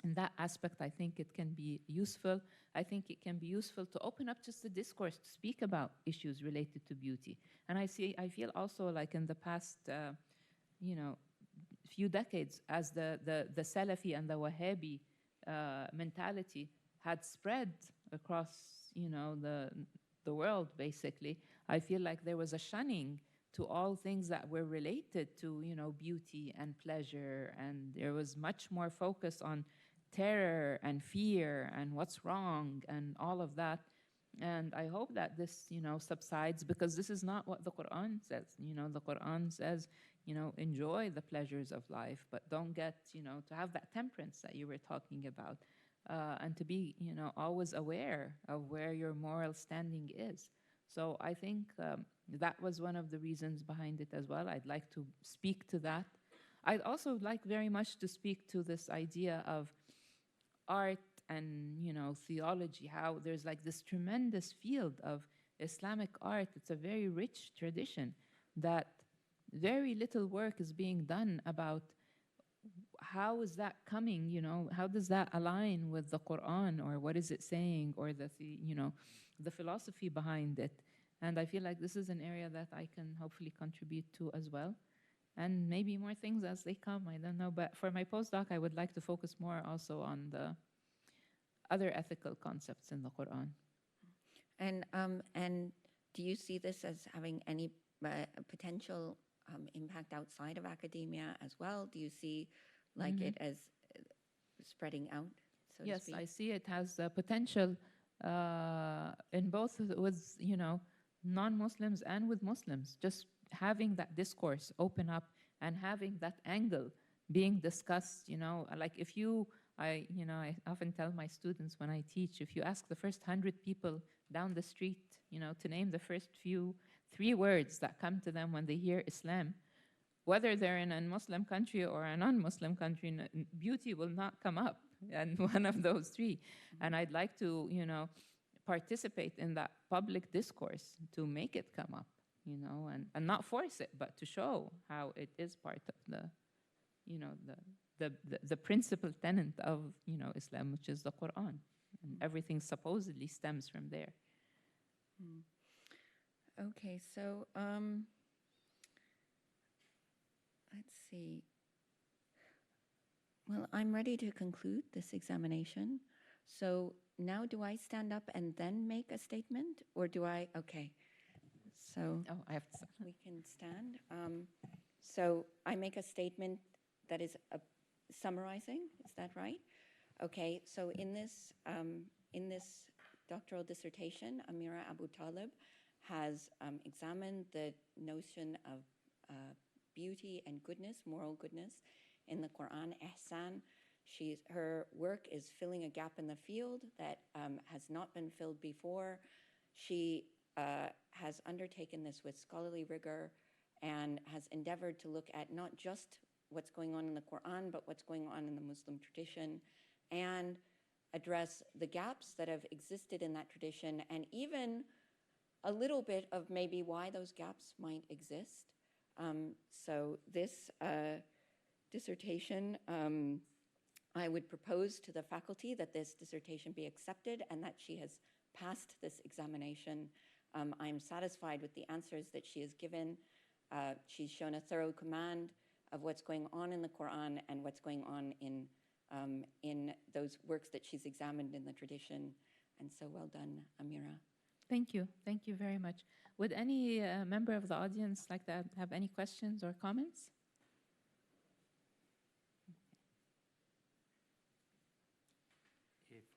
Speaker 2: in that aspect, I think it can be useful. I think it can be useful to open up just the discourse to speak about issues related to beauty. And I feel also like in the past, few decades, as the Salafi and the Wahhabi mentality had spread across, the world, basically, I feel like there was a shunning to all things that were related to, beauty and pleasure, and there was much more focus on terror and fear and what's wrong and all of that. And I hope that this, subsides, because this is not what the Quran says. The Quran says, enjoy the pleasures of life, but don't get, to have that temperance that you were talking about. And to be, always aware of where your moral standing is. So I think that was one of the reasons behind it as well. I'd like to speak to that. I'd also like very much to speak to this idea of art and, theology, how there's like this tremendous field of Islamic art. It's a very rich tradition that very little work is being done about. How is that coming, how does that align with the Quran, or what is it saying, or the philosophy behind it? And I feel like this is an area that I can hopefully contribute to as well. And maybe more things as they come, I don't know. But for my postdoc, I would like to focus more also on the other ethical concepts in the Quran.
Speaker 3: And do you see this as having any potential impact outside of academia as well? Do you see it as spreading out, so to speak?
Speaker 2: Yes, I see it has potential in both with, non-Muslims and with Muslims. Just having that discourse open up and having that angle being discussed, like if I often tell my students when I teach, if you ask the first 100 people down the street, to name the first 3 words that come to them when they hear Islam, whether they're in a Muslim country or a non-Muslim country, beauty will not come up, and one of those 3. And I'd like to, participate in that public discourse to make it come up, and not force it, but to show how it is part of the principal tenet of, Islam, which is the Quran. And everything supposedly stems from there.
Speaker 3: Okay, so let's see. Well, I'm ready to conclude this examination. So now do I stand up and then make a statement, or do I? Okay. So
Speaker 2: I have to.
Speaker 3: We can stand. So I make a statement that is summarizing. Is that right? Okay. So in this doctoral dissertation, Amira Abou-Taleb has examined the notion of beauty and goodness, moral goodness, in the Quran, ihsan. Her work is filling a gap in the field that has not been filled before. She has undertaken this with scholarly rigor and has endeavored to look at not just what's going on in the Quran, but what's going on in the Muslim tradition, and address the gaps that have existed in that tradition, and even a little bit of maybe why those gaps might exist. So this dissertation, I would propose to the faculty that this dissertation be accepted and that she has passed this examination. I'm satisfied with the answers that she has given. She's shown a thorough command of what's going on in the Quran and what's going on in those works that she's examined in the tradition. And so well done, Amira.
Speaker 2: Thank you. Thank you very much. Would any member of the audience like that have any questions or comments?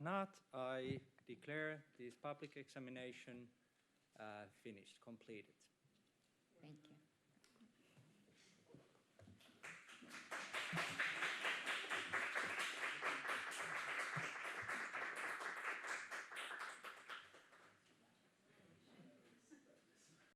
Speaker 1: not, I declare this public examination finished, completed.
Speaker 3: Thank you.